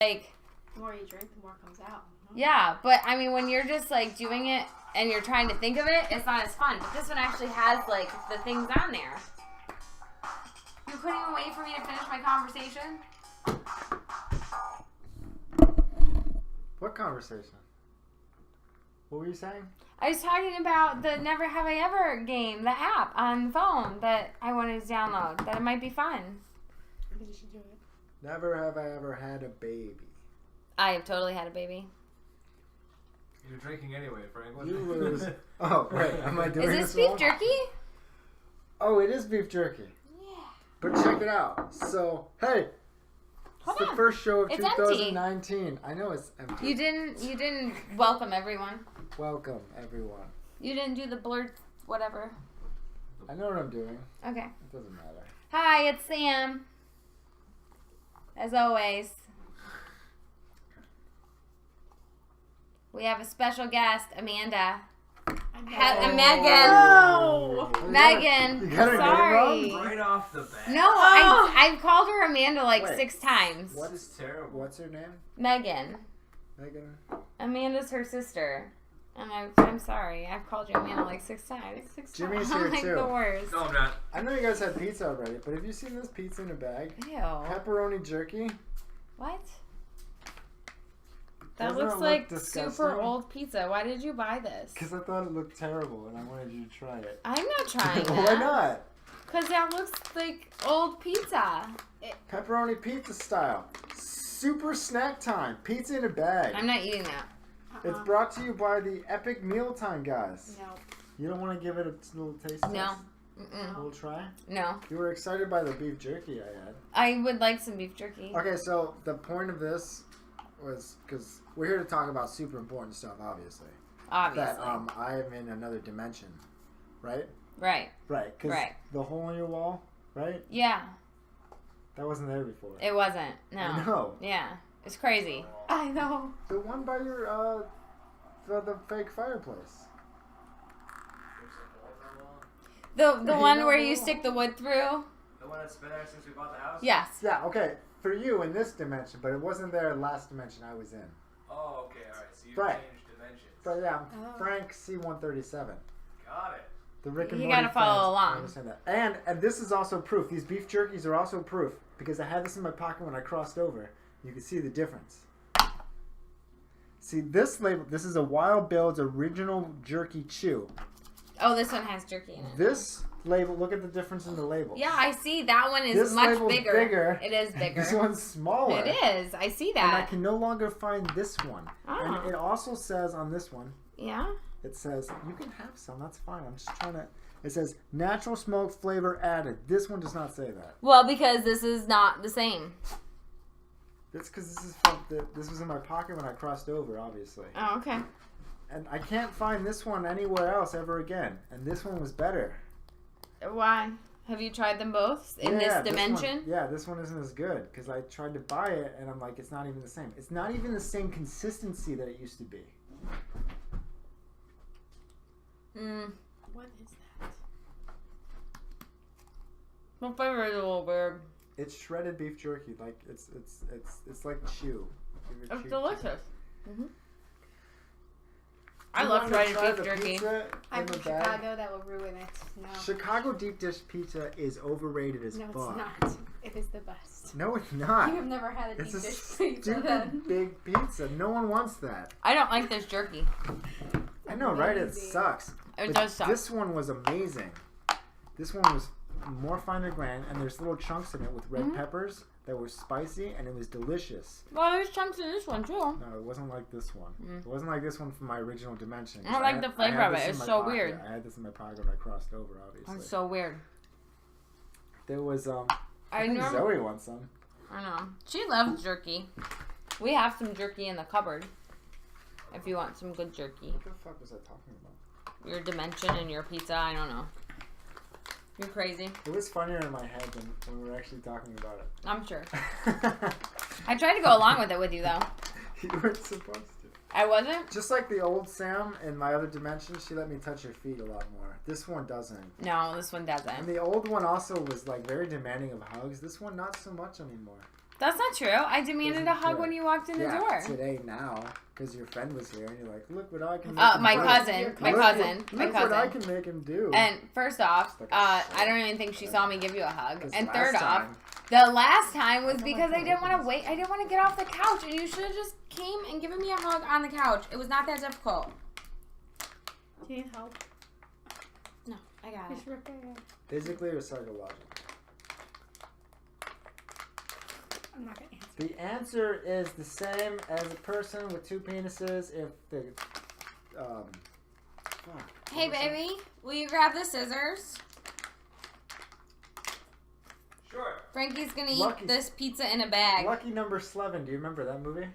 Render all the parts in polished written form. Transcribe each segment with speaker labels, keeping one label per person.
Speaker 1: Like,
Speaker 2: the more you drink, the more comes out.
Speaker 1: Yeah, but I mean, when you're just like doing it and you're trying to think of it, it's not as fun. But this one actually has like the things on there. You couldn't even wait for me to finish my conversation?
Speaker 3: What conversation? What were you saying?
Speaker 1: I was talking about the Never Have I Ever game, the app on the phone that I wanted to download. That it might be fun.
Speaker 2: I think you should do it.
Speaker 3: Never have I ever had a baby.
Speaker 1: I have totally had a baby.
Speaker 4: You're drinking anyway, Franklin.
Speaker 3: You lose. Oh, wait. Am I doing
Speaker 1: Is
Speaker 3: this
Speaker 1: this beef
Speaker 3: wrong?
Speaker 1: jerky?
Speaker 3: Oh, it is beef jerky.
Speaker 1: Yeah.
Speaker 3: But check it out. So, hey.
Speaker 1: Hold
Speaker 3: It's
Speaker 1: on.
Speaker 3: the first show of
Speaker 1: It's
Speaker 3: 2019. I know it's empty.
Speaker 1: You didn't welcome everyone.
Speaker 3: Welcome, everyone.
Speaker 1: You didn't do the blurred whatever.
Speaker 3: I know what I'm doing.
Speaker 1: Okay.
Speaker 3: It doesn't matter.
Speaker 1: Hi, it's Sam. As always. We have a special guest, Amanda. Megan.
Speaker 2: No!
Speaker 1: Megan.
Speaker 3: You got her name
Speaker 1: Sorry.
Speaker 3: wrong?
Speaker 4: Right off the bat.
Speaker 1: No, I've called her Amanda like
Speaker 3: Wait.
Speaker 1: 6 times.
Speaker 3: What
Speaker 4: It's terrible.
Speaker 3: What's her name?
Speaker 1: Megan.
Speaker 3: Megan?
Speaker 1: Amanda's her sister. And I'm sorry. I've called you Amanda like 6 times.
Speaker 3: Jimmy's
Speaker 1: I'm
Speaker 3: here
Speaker 1: like
Speaker 3: too.
Speaker 1: the worst.
Speaker 4: No, I'm not.
Speaker 3: I know you guys had pizza already, but have you seen this pizza in a bag?
Speaker 1: Ew.
Speaker 3: Pepperoni jerky?
Speaker 1: What? That
Speaker 3: Doesn't it
Speaker 1: looks
Speaker 3: look
Speaker 1: like
Speaker 3: disgusting?
Speaker 1: super old pizza. Why did you buy this?
Speaker 3: Because I thought it looked terrible and I wanted you to try it.
Speaker 1: I'm not trying that.
Speaker 3: Why not?
Speaker 1: Because that looks like old pizza.
Speaker 3: Pepperoni pizza style. Super snack time. Pizza in a bag.
Speaker 1: I'm not eating that.
Speaker 3: It's brought to you by the Epic Mealtime guys.
Speaker 2: No.
Speaker 3: You don't want to give it a little taste test?
Speaker 1: No.
Speaker 3: A
Speaker 1: Mm-mm.
Speaker 3: little try?
Speaker 1: No.
Speaker 3: You were excited by the beef jerky I had.
Speaker 1: I would like some beef jerky.
Speaker 3: Okay, so the point of this was because we're here to talk about super important stuff, obviously.
Speaker 1: Obviously.
Speaker 3: That I am in another dimension, right?
Speaker 1: Right.
Speaker 3: Right. Because
Speaker 1: Right.
Speaker 3: the hole in your wall, right?
Speaker 1: Yeah.
Speaker 3: That wasn't there before.
Speaker 1: It wasn't. No.
Speaker 3: I know.
Speaker 1: Yeah. It's crazy.
Speaker 2: I know.
Speaker 3: The one by your the fake fireplace.
Speaker 1: The one
Speaker 3: know
Speaker 1: where
Speaker 3: the
Speaker 1: you
Speaker 3: wall.
Speaker 1: stick the wood through?
Speaker 4: The one that's been there since we bought the house?
Speaker 1: Yes.
Speaker 3: Yeah. Okay. For you in this dimension, but it wasn't there last dimension I was in.
Speaker 4: Oh, okay, alright. So you've
Speaker 3: Right.
Speaker 4: changed dimensions.
Speaker 3: But yeah, I'm
Speaker 2: Oh.
Speaker 3: Frank C137.
Speaker 4: Got it.
Speaker 3: The Rick and
Speaker 1: You
Speaker 3: Morty
Speaker 1: gotta follow
Speaker 3: fans
Speaker 1: along.
Speaker 3: understand that. And this is also proof. These beef jerkies are also proof because I had this in my pocket when I crossed over. You can see the difference. See this label. This is a Wild Bill's original jerky chew.
Speaker 1: Oh, this one has jerky in it.
Speaker 3: This label. Look at the difference in the label.
Speaker 1: Yeah, I see. That one is
Speaker 3: This
Speaker 1: much
Speaker 3: label's
Speaker 1: bigger. It is
Speaker 3: and
Speaker 1: bigger.
Speaker 3: This one's smaller.
Speaker 1: It is. I see
Speaker 3: And I
Speaker 1: that.
Speaker 3: can no longer find this one.
Speaker 1: Oh.
Speaker 3: And it also says on this one.
Speaker 1: Yeah.
Speaker 3: It says, you can have some, that's fine. I'm just trying to, it says, natural smoke flavor added. This one does not say that.
Speaker 1: Well, because this is not the same.
Speaker 3: That's because this is from, this was in my pocket when I crossed over, obviously.
Speaker 1: Oh, okay.
Speaker 3: And I can't find this one anywhere else ever again. And this one was better.
Speaker 1: Why? Have you tried them both in this dimension?
Speaker 3: This one isn't as good because I tried to buy it and I'm like, it's not even the same. It's not even the same consistency that it used to be.
Speaker 2: What is that?
Speaker 1: My flavor is a little weird.
Speaker 3: It's shredded beef jerky. Like it's like chew.
Speaker 1: It's
Speaker 3: Chew-
Speaker 1: delicious.
Speaker 3: Do
Speaker 1: I
Speaker 3: you
Speaker 1: love
Speaker 3: wanna
Speaker 1: shredded
Speaker 3: try
Speaker 1: beef
Speaker 3: the
Speaker 1: jerky.
Speaker 3: pizza
Speaker 2: I'm
Speaker 3: in the
Speaker 2: from
Speaker 3: bag?
Speaker 2: Chicago. That will ruin it. No.
Speaker 3: Chicago deep dish pizza is overrated as
Speaker 2: No,
Speaker 3: fuck.
Speaker 2: it's not. It is the best.
Speaker 3: No, it's
Speaker 2: You
Speaker 3: not.
Speaker 2: have never had a
Speaker 3: It's
Speaker 2: deep
Speaker 3: a
Speaker 2: dish pizza
Speaker 3: stupid
Speaker 2: then.
Speaker 3: big pizza. No one wants that.
Speaker 1: I don't like this jerky.
Speaker 3: I know, right? It
Speaker 2: Amazing.
Speaker 3: sucks.
Speaker 1: It
Speaker 3: But
Speaker 1: does suck.
Speaker 3: This one was amazing. This one was more finer grain, and there's little chunks in it with red peppers that were spicy, and it was delicious.
Speaker 1: Well, there's chunks in this one too.
Speaker 3: No, it wasn't like this one. It wasn't like this one from my original dimension.
Speaker 1: I don't like the flavor
Speaker 3: had
Speaker 1: of it.
Speaker 3: this in
Speaker 1: It's
Speaker 3: my
Speaker 1: so
Speaker 3: pocket.
Speaker 1: weird.
Speaker 3: I had this in my pocket when I crossed over, obviously.
Speaker 1: It's so weird.
Speaker 3: There was, I
Speaker 1: I
Speaker 3: think
Speaker 1: know.
Speaker 3: Zoe wants some.
Speaker 1: I know. She loves jerky. We have some jerky in the cupboard. If you want some good jerky.
Speaker 3: What the fuck was I talking about?
Speaker 1: Your dimension and your pizza, I don't know. You're crazy.
Speaker 3: It was funnier in my head than when we were actually talking about it.
Speaker 1: I'm sure. I tried to go along with it with you, though.
Speaker 3: You weren't supposed to.
Speaker 1: I wasn't?
Speaker 3: Just like the old Sam in my other dimension, she let me touch her feet a lot more. This one doesn't.
Speaker 1: No, this one
Speaker 3: And
Speaker 1: doesn't.
Speaker 3: the old one also was like very demanding of hugs. This one not so much anymore.
Speaker 1: That's not true. I demanded a hug when you walked in the door.
Speaker 3: Today now, because your friend was here, and you're like, look what I can make
Speaker 1: My
Speaker 3: him do.
Speaker 1: cousin.
Speaker 3: Look what I can make him do.
Speaker 1: And first off,
Speaker 3: Like
Speaker 1: I don't even think she saw me give you a hug.
Speaker 3: This
Speaker 1: And
Speaker 3: last
Speaker 1: third off,
Speaker 3: time-
Speaker 1: the last time was because I didn't want to wait. I didn't want to get off the couch, and you should have just came and given me a hug on the couch. It was not that difficult.
Speaker 2: Do you need help?
Speaker 1: No, I got it.
Speaker 2: It's right there.
Speaker 3: Physically or psychologically?
Speaker 2: I'm not gonna answer.
Speaker 3: The answer is the same as a person with two penises if the
Speaker 1: Hey, baby, will you grab the scissors?
Speaker 4: Sure.
Speaker 1: Frankie's gonna
Speaker 3: Lucky.
Speaker 1: eat this pizza in a bag.
Speaker 3: Lucky Number 11. Do you remember that movie?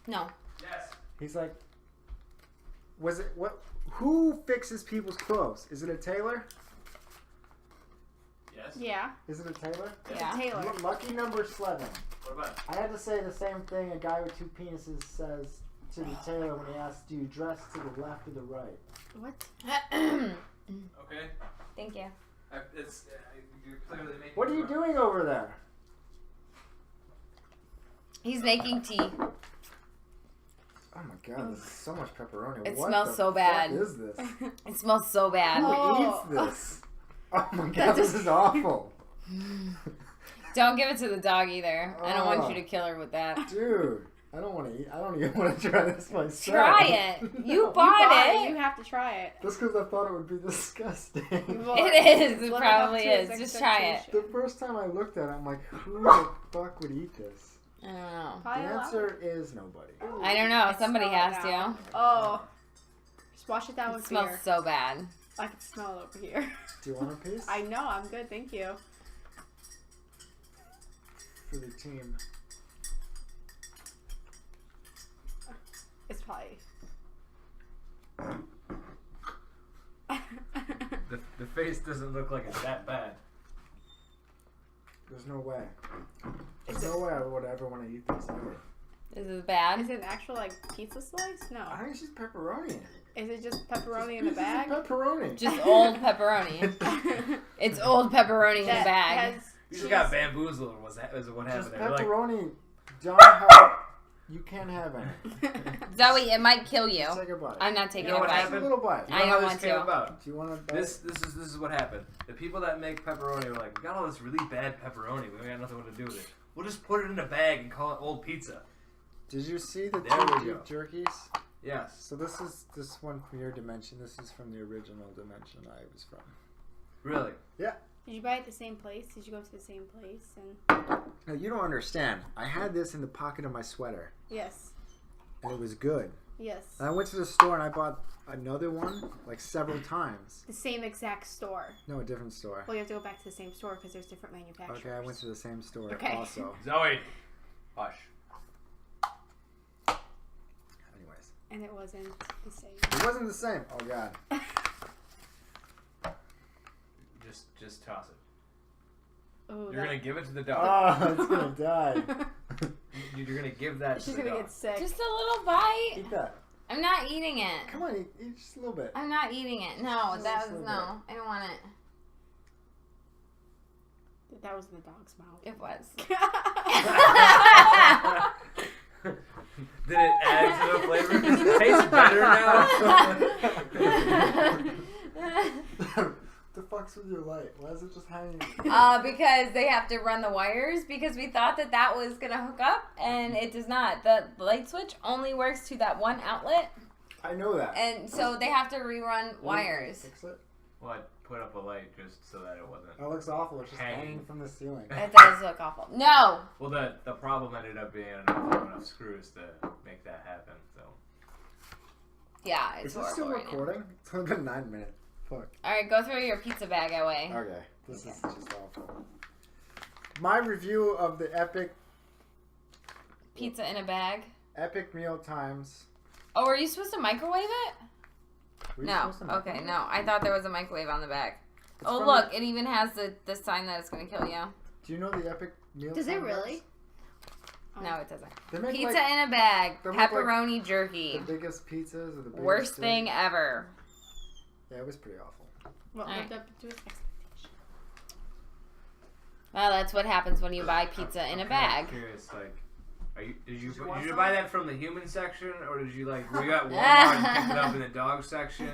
Speaker 1: No.
Speaker 4: Yes.
Speaker 3: He's like, was it what? Who fixes people's clothes? Is it a tailor?
Speaker 4: Yes.
Speaker 2: Yeah.
Speaker 3: Is it a tailor?
Speaker 1: Yeah.
Speaker 2: Taylor.
Speaker 3: Lucky Number 11.
Speaker 4: What about?
Speaker 3: I had to say the same thing a guy with two penises says to the tailor when he asks, "Do you dress to the left or the right?"
Speaker 2: What?
Speaker 4: Okay.
Speaker 1: Thank you.
Speaker 4: You're clearly making.
Speaker 3: What are you doing over there?
Speaker 1: He's making tea.
Speaker 3: Oh my god, this is so much pepperoni.
Speaker 1: It
Speaker 3: What
Speaker 1: smells
Speaker 3: the
Speaker 1: so bad.
Speaker 3: What is this?
Speaker 1: It smells so bad.
Speaker 2: Oh.
Speaker 3: Who eats this? Oh my god, this is awful.
Speaker 1: Don't give it to the dog either. I don't want you to kill her with that.
Speaker 3: Dude, I don't want to eat. I don't even want to try this myself.
Speaker 1: Try it. You
Speaker 2: You
Speaker 1: bought it.
Speaker 2: You have to try it.
Speaker 3: Just because I thought it would be disgusting.
Speaker 1: It is. It
Speaker 2: Live
Speaker 1: probably
Speaker 2: up to
Speaker 1: is.
Speaker 2: his
Speaker 1: Just try it.
Speaker 2: expectation.
Speaker 3: The first time I looked at it, I'm like, who the fuck would eat this?
Speaker 1: I don't know.
Speaker 3: The
Speaker 2: Probably a lot.
Speaker 3: answer is nobody.
Speaker 1: I don't know.
Speaker 2: I
Speaker 1: Somebody
Speaker 2: smell it
Speaker 1: has
Speaker 2: now.
Speaker 1: to.
Speaker 2: Oh. Just wash it down
Speaker 1: It
Speaker 2: with
Speaker 1: smells
Speaker 2: beer.
Speaker 1: so bad.
Speaker 2: I can smell it over here.
Speaker 3: Do you want a piece?
Speaker 2: I know. I'm good. Thank you.
Speaker 3: For the team.
Speaker 2: It's probably.
Speaker 4: The face doesn't look like it's that bad.
Speaker 3: There's no way. There's no way I would ever want to eat this ever.
Speaker 1: Is it bad?
Speaker 2: Is it an actual like pizza slice? No.
Speaker 3: I think it's just pepperoni.
Speaker 2: Is it just pepperoni in a
Speaker 3: Pieces
Speaker 2: bag?
Speaker 3: of pepperoni.
Speaker 1: Just old pepperoni. It's old pepperoni in a bag.
Speaker 4: You just got bamboozled. Was what happened
Speaker 3: Just
Speaker 4: there? Like,
Speaker 3: pepperoni. Don't have. You can't have any.
Speaker 1: Zoe, it might kill you.
Speaker 3: Take a bite.
Speaker 1: I'm not taking
Speaker 4: You know
Speaker 1: a
Speaker 4: what
Speaker 1: bite.
Speaker 3: Just a little bite.
Speaker 4: you
Speaker 1: I
Speaker 4: know
Speaker 1: don't
Speaker 4: how
Speaker 1: want
Speaker 4: this came
Speaker 1: to.
Speaker 4: about?
Speaker 3: Do you want to?
Speaker 4: This is what happened. The people that make pepperoni were like, we got all this really bad pepperoni. We got nothing to do with it. We'll just put it in a bag and call it old pizza.
Speaker 3: Did you see the
Speaker 4: There we
Speaker 3: two
Speaker 4: go.
Speaker 3: jerkies?
Speaker 4: Yes.
Speaker 3: So this is this one from your dimension. This is from the original dimension I was from.
Speaker 4: Really?
Speaker 3: Yeah.
Speaker 2: Did you buy it at the same place? Did you go to the same place? And
Speaker 3: Now you don't understand. I had this in the pocket of my sweater,
Speaker 2: yes,
Speaker 3: and it was good.
Speaker 2: yes,
Speaker 3: And I went to the store and I bought another one like several times.
Speaker 2: the same exact store.
Speaker 3: No, a different store.
Speaker 2: Well, you have to go back to the same store because there's different manufacturers.
Speaker 3: Okay, I went to the same store
Speaker 2: Okay.
Speaker 3: also.
Speaker 4: Zoe. Hush.
Speaker 3: Anyways,
Speaker 2: And it wasn't the same.
Speaker 3: it wasn't the same. Oh god.
Speaker 4: Just toss it.
Speaker 2: Ooh,
Speaker 4: You're gonna give it to the dog.
Speaker 3: Oh, it's gonna die.
Speaker 4: You're gonna give that
Speaker 2: She's
Speaker 4: to the
Speaker 2: gonna
Speaker 4: dog.
Speaker 2: get sick.
Speaker 1: Just a little bite.
Speaker 3: Eat that.
Speaker 1: I'm not eating it.
Speaker 3: Come on, eat just a little bit.
Speaker 1: I'm not eating it. No,
Speaker 3: Just
Speaker 1: that
Speaker 3: a
Speaker 1: was
Speaker 3: little
Speaker 1: no. I don't want it.
Speaker 2: That was in the dog's mouth.
Speaker 1: It was.
Speaker 4: Did it add to the flavor? Does it taste better now?
Speaker 3: The fuck's with your light? Why is it just hanging?
Speaker 1: Because they have to run the wires because we thought that was gonna hook up and it does not. The light switch only works to that one outlet,
Speaker 3: I know that.
Speaker 1: and so they have to rerun wires.
Speaker 3: Fix it.
Speaker 4: Well, I put up a light just so that it wasn't.
Speaker 3: That looks awful. It's just
Speaker 4: Hanging.
Speaker 3: hanging from the ceiling.
Speaker 1: It does look awful. No.
Speaker 4: Well, the problem ended up being enough screws to make that happen. So.
Speaker 1: Yeah, it's
Speaker 3: Is this still
Speaker 1: horrible right now.
Speaker 3: recording? It's only been 9 minutes. Fuck.
Speaker 1: All right, go throw your pizza bag away.
Speaker 3: Okay, this is just awful. My review of the
Speaker 1: Pizza in a bag.
Speaker 3: epic meal times.
Speaker 1: Oh, were you supposed to microwave it?
Speaker 3: Were you
Speaker 1: No.
Speaker 3: supposed to make
Speaker 1: Okay,
Speaker 3: one?
Speaker 1: no. I thought there was a microwave on the back.
Speaker 3: It's
Speaker 1: Oh,
Speaker 3: from
Speaker 1: look, it even has the sign that it's gonna kill you.
Speaker 3: Do you know the epic meal?
Speaker 2: Does it
Speaker 3: time
Speaker 2: really?
Speaker 3: guys?
Speaker 1: No, it doesn't.
Speaker 3: They make
Speaker 1: Pizza
Speaker 3: like
Speaker 1: in a bag.
Speaker 3: they make, like,
Speaker 1: Pepperoni jerky.
Speaker 3: the biggest pizzas or the biggest
Speaker 1: Worst
Speaker 3: too.
Speaker 1: thing ever.
Speaker 3: Yeah, it was pretty awful.
Speaker 2: What
Speaker 1: Alright.
Speaker 2: lived up to his expectation?
Speaker 1: Well, that's what happens when you buy pizza in a bag.
Speaker 4: I'm curious, like, did you buy that from the human section, or did you like were you at Walmart and picked it up in the dog section?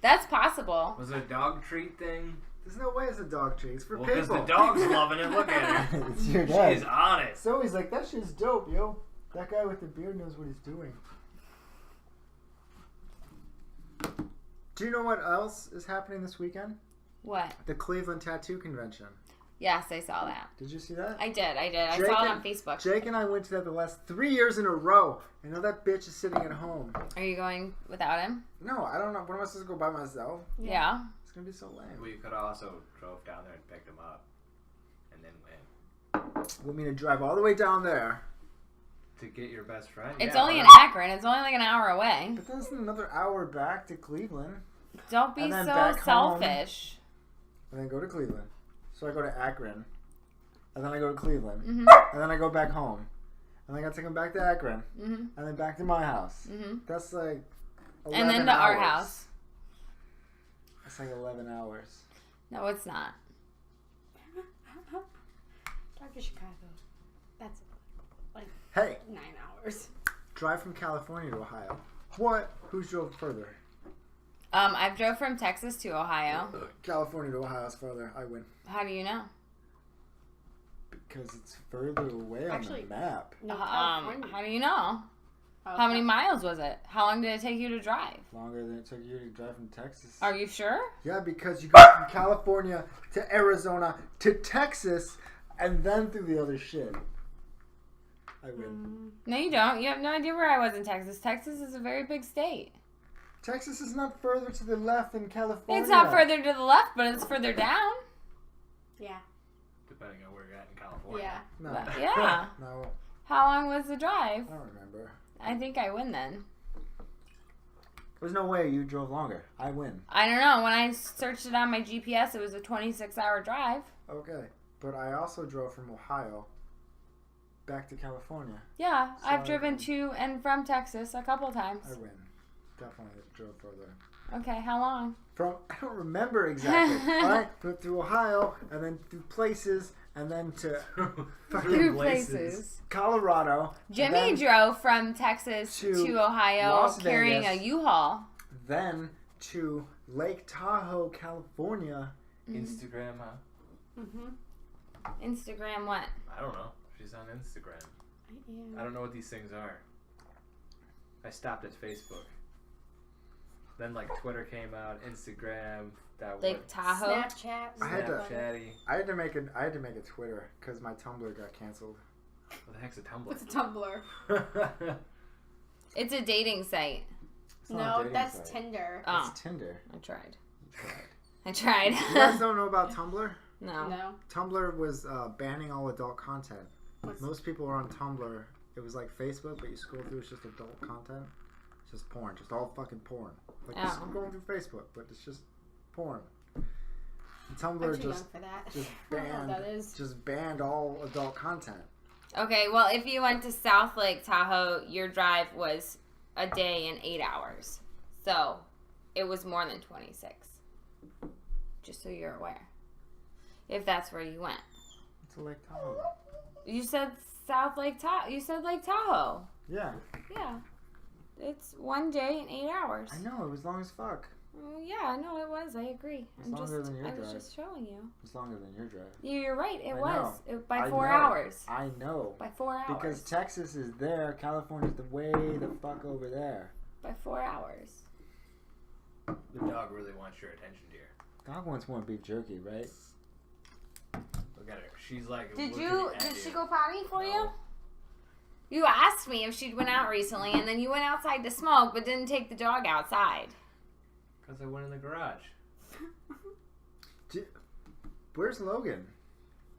Speaker 1: That's possible.
Speaker 4: Was it a dog treat thing?
Speaker 3: There's no way it's a dog treat. It's for
Speaker 4: Well,
Speaker 3: people.
Speaker 4: because the dog's loving it. Look at her.
Speaker 3: It's your dad.
Speaker 4: She's on it.
Speaker 3: So he's like, that shit's dope, yo. That guy with the beard knows what he's doing. Do you know what else is happening this weekend?
Speaker 1: What?
Speaker 3: The Cleveland Tattoo Convention.
Speaker 1: Yes, I saw that.
Speaker 3: Did you see that?
Speaker 1: I did. I
Speaker 3: Jake
Speaker 1: saw it
Speaker 3: and-
Speaker 1: on Facebook.
Speaker 3: Jake and I went to that the last 3 years in a row. I know that bitch is sitting at home.
Speaker 1: Are you going without him?
Speaker 3: No, I don't know. What am I supposed to go by myself?
Speaker 1: Yeah.
Speaker 3: It's going to be so lame.
Speaker 4: Well, you could have also drove down there and picked him up, and then went
Speaker 3: Want me to drive all the way down there?
Speaker 4: to get your best friend.
Speaker 1: It's
Speaker 4: Yeah,
Speaker 1: only in
Speaker 4: why not?
Speaker 1: Akron. It's only like an hour away.
Speaker 3: But then it's another hour back to Cleveland.
Speaker 1: Don't be
Speaker 3: And then
Speaker 1: so
Speaker 3: back home.
Speaker 1: selfish.
Speaker 3: And then go to Cleveland. So I go to Akron. And then I go to Cleveland.
Speaker 1: Mm-hmm.
Speaker 3: And then I go back home. And then I got to take him back to Akron.
Speaker 1: Mm-hmm.
Speaker 3: And then back to my house.
Speaker 1: Mm-hmm.
Speaker 3: That's like 11
Speaker 1: And then to our
Speaker 3: hours.
Speaker 1: house.
Speaker 3: That's like 11 hours.
Speaker 1: No, it's not.
Speaker 2: Drive to Chicago. That's like
Speaker 3: Hey,
Speaker 2: 9 hours.
Speaker 3: drive from California to Ohio. What? Who's drove further?
Speaker 1: I've drove from Texas to Ohio.
Speaker 3: California to Ohio is further. I win.
Speaker 1: How do you know?
Speaker 3: Because it's further away on
Speaker 2: Actually,
Speaker 3: the map.
Speaker 2: No, California.
Speaker 1: How do you know?
Speaker 2: Oh,
Speaker 1: How many miles was it? How long did it take you to drive?
Speaker 3: Longer than it took you to drive from Texas.
Speaker 1: Are you sure?
Speaker 3: Yeah, because you go from California to Arizona to Texas and then through the other shit. I win.
Speaker 1: No, you don't. You have no idea where I was in Texas. Texas is a very big state.
Speaker 3: Texas is not further to the left than California.
Speaker 1: It's not further to the left, but it's further down.
Speaker 2: Yeah.
Speaker 4: Depending on where you're at in California.
Speaker 2: Yeah.
Speaker 3: No.
Speaker 1: But, yeah.
Speaker 3: No,
Speaker 1: How long was the drive?
Speaker 3: I don't remember.
Speaker 1: I think I win then.
Speaker 3: There's no way you drove longer. I win.
Speaker 1: I don't know. When I searched it on my GPS, it was a 26-hour drive.
Speaker 3: Okay. But I also drove from Ohio back to California.
Speaker 1: Yeah,
Speaker 3: So
Speaker 1: I've
Speaker 3: I
Speaker 1: driven
Speaker 3: win.
Speaker 1: to and from Texas a couple times.
Speaker 3: I win. Definitely drove further.
Speaker 1: Okay, how long?
Speaker 3: From, I don't remember exactly. Alright? But through Ohio, and then through places, and then to fucking
Speaker 1: Through places.
Speaker 3: Colorado. and
Speaker 1: Jimmy
Speaker 3: then,
Speaker 1: drove from Texas
Speaker 3: to
Speaker 1: to Ohio
Speaker 3: Las
Speaker 1: carrying
Speaker 3: Vegas.
Speaker 1: a U-Haul.
Speaker 3: then to Lake Tahoe, California.
Speaker 4: Instagram, huh?
Speaker 2: Mm-hmm.
Speaker 1: Instagram what?
Speaker 4: I don't know. She's on Instagram. I don't know what these things are. I stopped at Facebook. Then like Twitter came out, Instagram, that
Speaker 1: Lake
Speaker 4: what?
Speaker 1: Tahoe?
Speaker 2: Snapchat.
Speaker 3: I had to-
Speaker 4: Snapchatty.
Speaker 3: I had to make a Twitter because my Tumblr got canceled.
Speaker 4: What the heck's a Tumblr?
Speaker 2: What's a Tumblr?
Speaker 1: It's a dating site.
Speaker 3: It's not a
Speaker 2: No,
Speaker 3: dating
Speaker 2: that's
Speaker 3: site.
Speaker 2: Tinder.
Speaker 1: Oh,
Speaker 3: It's Tinder.
Speaker 1: I tried.
Speaker 3: You guys
Speaker 1: I tried.
Speaker 3: don't know about Tumblr?
Speaker 1: No.
Speaker 2: No.
Speaker 3: Tumblr was banning all adult content.
Speaker 2: What's
Speaker 3: Most people are on Tumblr. It was like Facebook, but you scroll through, it's just adult content. It's just porn. Just all fucking porn. Like just
Speaker 1: Oh.
Speaker 3: going through Facebook, but it's just porn. And
Speaker 2: I'm
Speaker 3: Tumblr
Speaker 2: too young
Speaker 3: just
Speaker 2: for that.
Speaker 3: just
Speaker 2: I don't know what
Speaker 3: banned
Speaker 2: that is.
Speaker 3: just banned all adult content.
Speaker 1: Okay, well, if you went to South Lake Tahoe, your drive was a day and 8 hours. So, it was more than 26. Just so you're aware. If that's where you went.
Speaker 3: It's a Lake Tahoe.
Speaker 1: You said South Lake Tahoe. You said Lake Tahoe.
Speaker 3: Yeah,
Speaker 1: Yeah. It's 1 day and 8 hours.
Speaker 3: I know. It was long as fuck.
Speaker 1: Yeah, no, it was. I agree.
Speaker 3: It's longer than your
Speaker 1: I was
Speaker 3: drive.
Speaker 1: just showing you.
Speaker 3: It's longer than your drive.
Speaker 1: You're right. It
Speaker 3: I
Speaker 1: was. By
Speaker 3: I
Speaker 1: 4
Speaker 3: know.
Speaker 1: hours.
Speaker 3: I know.
Speaker 1: By 4 hours.
Speaker 3: Because Texas is there, California's the way the fuck over there.
Speaker 1: By 4 hours.
Speaker 4: The dog really wants your attention, dear.
Speaker 3: Dog wants more beef jerky, right?
Speaker 4: Look at her. She's like.
Speaker 1: Did
Speaker 4: looking
Speaker 1: you?
Speaker 4: at
Speaker 1: Did
Speaker 4: you.
Speaker 1: she go potty for you?
Speaker 4: No.
Speaker 1: You asked me if she'd went out recently, and then you went outside to smoke, but didn't take the dog outside.
Speaker 4: Because I went in the garage.
Speaker 3: Where's Logan?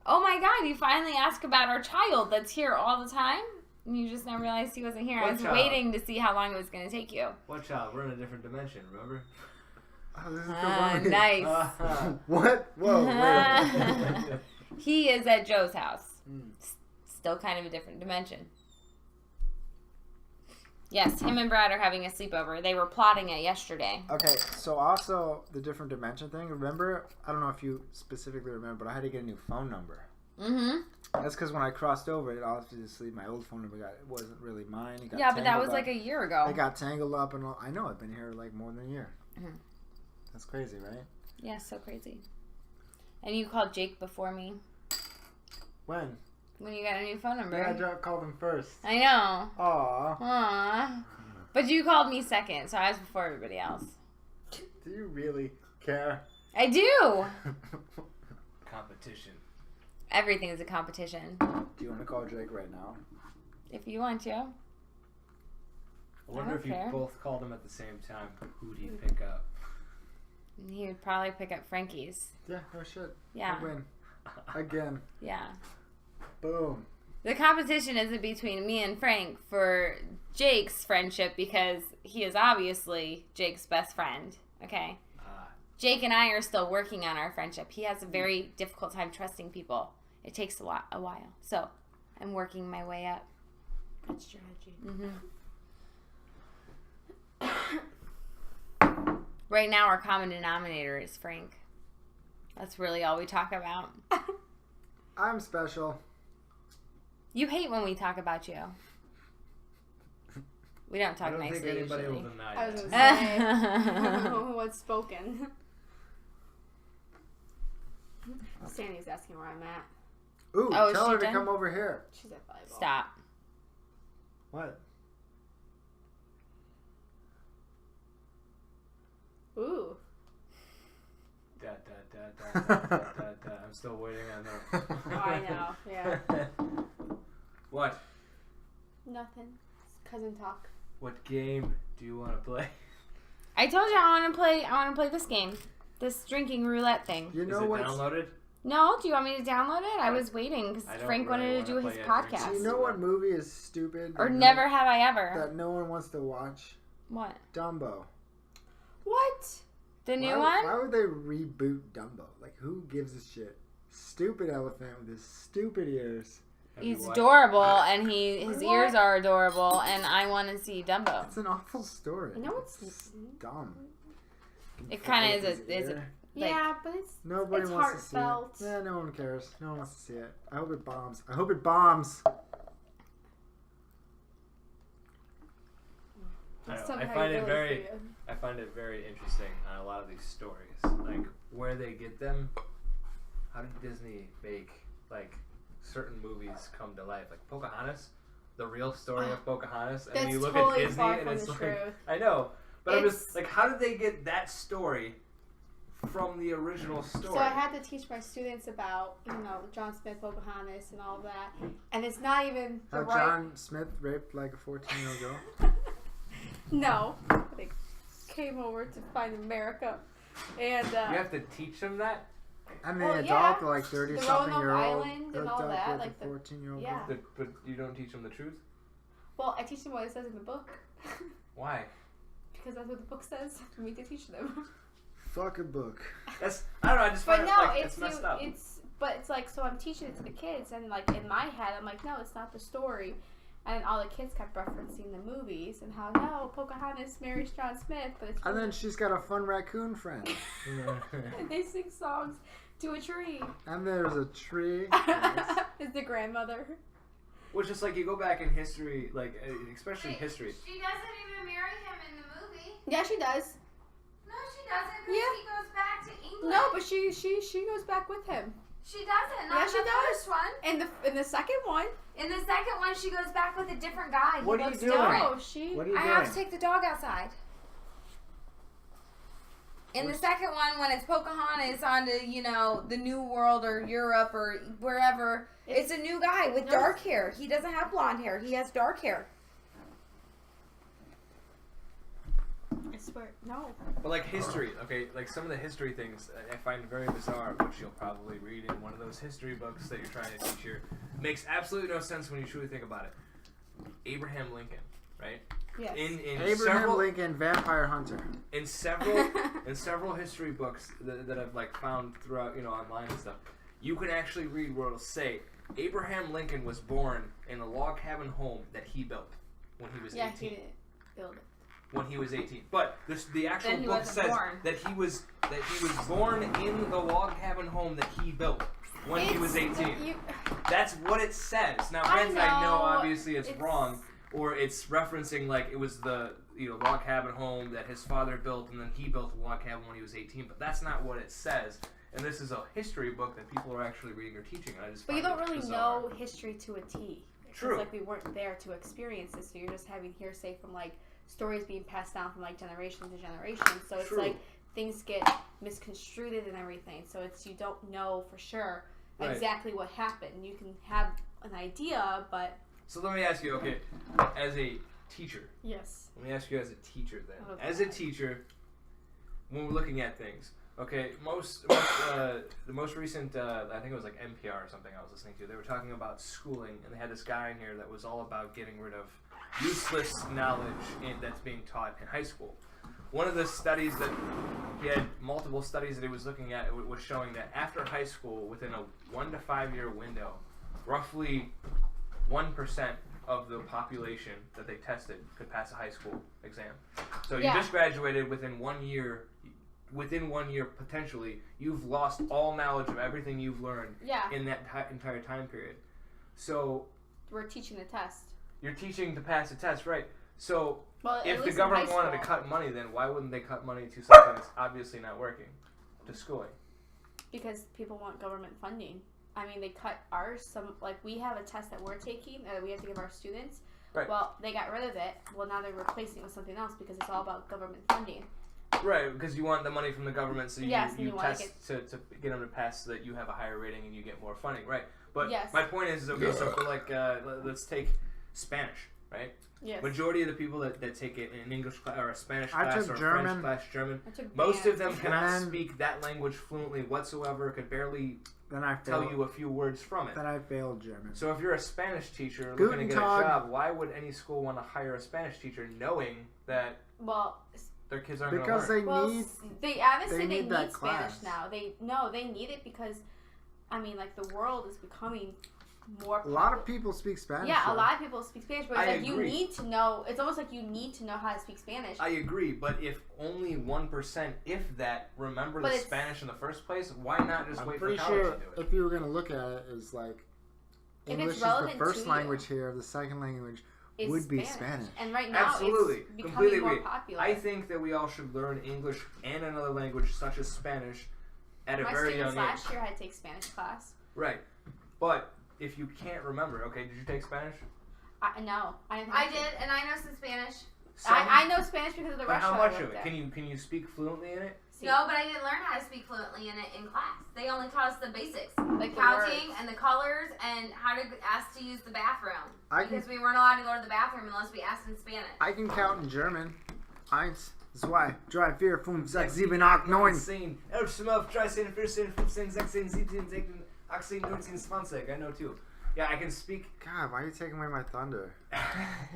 Speaker 1: Oh my God! You finally asked about our child that's here all the time, and you just now realized he wasn't here. I
Speaker 4: What
Speaker 1: was
Speaker 4: child?
Speaker 1: waiting to see how long it was going to take you.
Speaker 4: What child? We're in a different dimension, remember?
Speaker 3: Oh, this is the
Speaker 1: Ah,
Speaker 3: one.
Speaker 1: nice.
Speaker 3: What? Whoa, wait a minute.
Speaker 1: He is at Joe's house.
Speaker 3: Mm.
Speaker 1: Still kind of a different dimension. Yes, him and Brad are having a sleepover. They were plotting it yesterday.
Speaker 3: Okay, so also the different dimension thing. Remember, I don't know if you specifically remember, but I had to get a new phone number.
Speaker 1: Mm-hmm.
Speaker 3: That's because when I crossed over, it obviously my old phone number wasn't really mine. It got
Speaker 1: Yeah, but that
Speaker 3: tangled
Speaker 1: was like
Speaker 3: up.
Speaker 1: a year ago.
Speaker 3: It got tangled up and all. I know. I've been here like more than a year.
Speaker 1: Mhm.
Speaker 3: That's crazy, right?
Speaker 1: Yeah, so crazy. And you called Jake before me.
Speaker 3: When?
Speaker 1: When you got a new phone number.
Speaker 3: Yeah, I called him first.
Speaker 1: I know.
Speaker 3: Aw.
Speaker 1: Aww. But you called me second, so I was before everybody else.
Speaker 3: Do you really care?
Speaker 1: I do.
Speaker 4: Competition.
Speaker 1: Everything is a competition.
Speaker 3: Do you want to call Jake right now?
Speaker 1: If you want to.
Speaker 4: I wonder
Speaker 1: don't
Speaker 4: if you
Speaker 1: care.
Speaker 4: both called him at the same time. Who do you pick up?
Speaker 1: He would probably pick up Frankie's.
Speaker 3: Yeah, no shit.
Speaker 1: Yeah.
Speaker 3: I win. Again.
Speaker 1: Yeah.
Speaker 3: Boom.
Speaker 1: The competition isn't between me and Frank for Jake's friendship because he is obviously Jake's best friend. Okay? Jake and I are still working on our friendship. He has a very difficult time trusting people. It takes a while. So, I'm working my way up.
Speaker 2: Good strategy.
Speaker 1: Mm-hmm. Right now, our common denominator is Frank. That's really all we talk about.
Speaker 3: I'm special.
Speaker 1: You hate when we talk about you. We don't
Speaker 4: I
Speaker 1: talk
Speaker 4: don't
Speaker 1: nicely
Speaker 4: think anybody
Speaker 1: usually.
Speaker 4: will deny
Speaker 2: I was
Speaker 4: that.
Speaker 2: gonna say what's spoken. Sandy's asking where I'm at.
Speaker 3: Ooh,
Speaker 1: Oh, is
Speaker 3: tell
Speaker 1: she
Speaker 3: her to
Speaker 1: done?
Speaker 3: come over here.
Speaker 2: She's at volleyball.
Speaker 1: Stop.
Speaker 3: What?
Speaker 2: Ooh.
Speaker 4: Da, da, da, da, da, da, da. I'm still waiting on that.
Speaker 2: Oh, I know. Yeah.
Speaker 4: What?
Speaker 2: Nothing. It's cousin talk.
Speaker 4: What game do you want to play?
Speaker 1: I told you I want to play this game. This drinking roulette thing.
Speaker 3: You
Speaker 4: Is
Speaker 3: know
Speaker 4: it
Speaker 3: what's
Speaker 4: downloaded?
Speaker 1: No, do you want me to download it? I was waiting because
Speaker 4: I don't
Speaker 1: Frank
Speaker 4: really
Speaker 1: wanted to
Speaker 4: wanna
Speaker 1: do his
Speaker 4: play a drinking
Speaker 1: podcast.
Speaker 3: You know what movie is stupid?
Speaker 1: Or
Speaker 3: that
Speaker 1: never have I ever.
Speaker 3: that no one wants to watch?
Speaker 1: What?
Speaker 3: Dumbo.
Speaker 2: What?
Speaker 1: The new
Speaker 3: Why
Speaker 1: one?
Speaker 3: would they reboot Dumbo? Like, who gives a shit? Stupid elephant with his stupid ears.
Speaker 4: Have you
Speaker 1: He's
Speaker 4: watched-
Speaker 1: adorable, and his
Speaker 2: What?
Speaker 1: ears are adorable, and I want to see Dumbo.
Speaker 3: It's an awful story.
Speaker 2: No, it's
Speaker 3: dumb.
Speaker 1: It kind of
Speaker 3: His
Speaker 1: is a
Speaker 3: ear.
Speaker 1: like-
Speaker 2: yeah, but it's
Speaker 3: Nobody
Speaker 2: it's
Speaker 3: wants to see
Speaker 2: heartfelt.
Speaker 3: it. Yeah, no one cares. No one wants to see it. I hope it bombs. I hope it bombs.
Speaker 4: I know.
Speaker 2: Somehow
Speaker 4: I find
Speaker 2: you
Speaker 4: it
Speaker 2: really
Speaker 4: very,
Speaker 2: see it.
Speaker 4: I find it very interesting on a lot of these stories, like where they get them. How did Disney make like certain movies come to life? Like Pocahontas, the real story of Pocahontas, and then
Speaker 2: That's
Speaker 4: you look
Speaker 2: totally
Speaker 4: at Disney
Speaker 2: far
Speaker 4: and
Speaker 2: from
Speaker 4: it's
Speaker 2: the
Speaker 4: like,
Speaker 2: truth.
Speaker 4: I know, but I'm
Speaker 2: It's-
Speaker 4: just like, how did they get that story from the original story?
Speaker 2: So I had to teach my students about, John Smith, Pocahontas, and all of that. And it's not even the
Speaker 3: How
Speaker 2: right...
Speaker 3: John Smith raped like a 14-year-old girl?
Speaker 2: No. They came over to find America. And,
Speaker 4: You have to teach them that.
Speaker 3: I mean,
Speaker 2: Well,
Speaker 3: adult,
Speaker 2: yeah.
Speaker 3: like
Speaker 2: The
Speaker 3: 30-something-year-old.
Speaker 2: Roanoke Island and all
Speaker 3: hooked up
Speaker 2: that,
Speaker 3: with
Speaker 2: like
Speaker 3: a 14-year-old
Speaker 2: yeah.
Speaker 3: girl.
Speaker 4: But you don't teach them the truth.
Speaker 2: well, I teach them what it says in the book.
Speaker 4: Why?
Speaker 2: Because that's what the book says for me to teach them.
Speaker 3: Fuck a book.
Speaker 4: That's I don't know. I just
Speaker 2: But
Speaker 4: find
Speaker 2: no,
Speaker 4: it like
Speaker 2: it's
Speaker 4: messed up.
Speaker 2: but it's like, so I'm teaching it to the kids, and like in my head, I'm like, no, it's not the story. And all the kids kept referencing the movies and how, no, Pocahontas marries John Smith, but it's
Speaker 3: And then she's got a fun raccoon friend.
Speaker 2: and they sing songs to a tree.
Speaker 3: And there's a tree. Nice.
Speaker 2: Is the grandmother.
Speaker 4: Which is like you go back in history, like especially history.
Speaker 1: She doesn't even marry him in the movie.
Speaker 2: Yeah, she does.
Speaker 1: No, she doesn't. Because
Speaker 2: Yeah.
Speaker 1: he goes back to England.
Speaker 2: No, but she goes back with him.
Speaker 1: She doesn't.
Speaker 2: Yeah,
Speaker 1: Not
Speaker 2: she
Speaker 1: in the
Speaker 2: does.
Speaker 1: first one.
Speaker 2: In the second one,
Speaker 1: In the second one, she goes back with a different guy.
Speaker 3: What
Speaker 1: he
Speaker 3: are you
Speaker 1: looks
Speaker 3: doing?
Speaker 1: different.
Speaker 2: no, she.
Speaker 3: What are you
Speaker 1: I
Speaker 3: doing?
Speaker 1: have to take the dog outside. In the second one, when it's Pocahontas on to, the New World or Europe or wherever, it's a new guy with
Speaker 2: No.
Speaker 1: dark hair. He doesn't have blonde hair. He has dark hair.
Speaker 2: I swear, no.
Speaker 4: But like history, okay, like some of the history things I find very bizarre, which you'll probably read in one of those history books that you're trying to teach here. Makes absolutely no sense when you truly think about it. Abraham Lincoln, right?
Speaker 2: Yes.
Speaker 4: In
Speaker 3: Abraham
Speaker 4: several
Speaker 3: Lincoln, vampire hunter.
Speaker 4: in several history books that I've like found throughout online and stuff, you can actually read where it'll say Abraham Lincoln was born in a log cabin home that he built when he was 18.
Speaker 2: he didn't build it.
Speaker 4: When he was 18, but the actual
Speaker 1: Then he
Speaker 4: book
Speaker 1: wasn't
Speaker 4: says
Speaker 1: born.
Speaker 4: that he was born in the log cabin home that he built. when he was 18.
Speaker 2: You,
Speaker 4: That's what it says. Now, granted, I know obviously it's wrong, or it's referencing like it was the log cabin home that his father built, and then he built a log cabin when he was 18. But that's not what it says. And this is a history book that people are actually reading or teaching. And I just
Speaker 2: but you don't really know history to a T.
Speaker 4: True.
Speaker 2: Like we weren't there to experience this, so you're just having hearsay from like stories being passed down from like generation to generation. So it's like things get misconstrued and everything. So you don't know for sure exactly what happened. You can have an idea, but.
Speaker 4: So let me ask you, okay, as a teacher.
Speaker 2: Yes.
Speaker 4: Let me ask you as a teacher then. Okay. As a teacher, when we're looking at things, okay, the most recent, I think it was like NPR or something I was listening to, they were talking about schooling, and they had this guy in here that was all about getting rid of useless knowledge that's being taught in high school. One of the studies that he had multiple studies that he was looking at was showing that after high school, within a 1 to 5 year window, roughly 1% of the population that they tested could pass a high school exam. So you just graduated within 1 year. Within 1 year, potentially, you've lost all knowledge of everything you've learned in that entire time period. So
Speaker 2: we're teaching the test.
Speaker 4: You're teaching to pass a test, right? So if the government wanted to cut money, then why wouldn't they cut money to something that's obviously not working, to schooling?
Speaker 2: Because people want government funding. I mean, they cut ours. We have a test that we're taking that we have to give our students.
Speaker 4: Right.
Speaker 2: Well, they got rid of it. Well, now they're replacing it with something else because it's all about government funding.
Speaker 4: Right, because you want the money from the government, so you test to get them to pass so that you have a higher rating and you get more funding, right? But my point is okay, so for let's take Spanish, right? Yes. Majority of the people that take it in an English class or a Spanish class or a French class, German, most of them cannot speak that language fluently whatsoever, could barely tell you a few words from it.
Speaker 3: Then I failed German.
Speaker 4: So if you're a Spanish teacher looking to get a job, why would any school want to hire a Spanish teacher knowing that their kids aren't going to learn?
Speaker 2: They obviously need Spanish now. They need it because, I mean, like the world is becoming more popular.
Speaker 3: A lot of people speak Spanish.
Speaker 2: Yeah, a lot of people speak Spanish, but it's you need to know. It's almost like you need to know how to speak Spanish.
Speaker 4: I agree, but if only 1%, if that, remember the Spanish in the first place, why not just wait for college to do it?
Speaker 3: If you were going to look at it, is like English is the first language here. The second language would be Spanish.
Speaker 2: And right now
Speaker 4: it's
Speaker 2: becoming more popular.
Speaker 4: I think that we all should learn English and another language such as Spanish at a very young age.
Speaker 2: My students last year had to take Spanish class.
Speaker 4: Right. But if you can't remember, okay, did you take Spanish?
Speaker 2: No.
Speaker 1: I did, and I know some Spanish.
Speaker 2: I know Spanish because of the restaurant.
Speaker 4: How much of it? Can you speak fluently in it?
Speaker 1: No, but I didn't learn how to speak fluently in it in class. They only taught us the basics.
Speaker 2: Like
Speaker 1: counting and the colors and how to ask to use the bathroom. Because we weren't allowed to go to the bathroom unless we asked in Spanish.
Speaker 3: I can count in German. 1, 2, 3, 4, 5, 6, 7, 8, 9.
Speaker 4: 10, 11, 12, 13, 14, 15, 16, 17, 18, 19, 20. I know too. Yeah, I can speak.
Speaker 3: God, why are you taking away my thunder?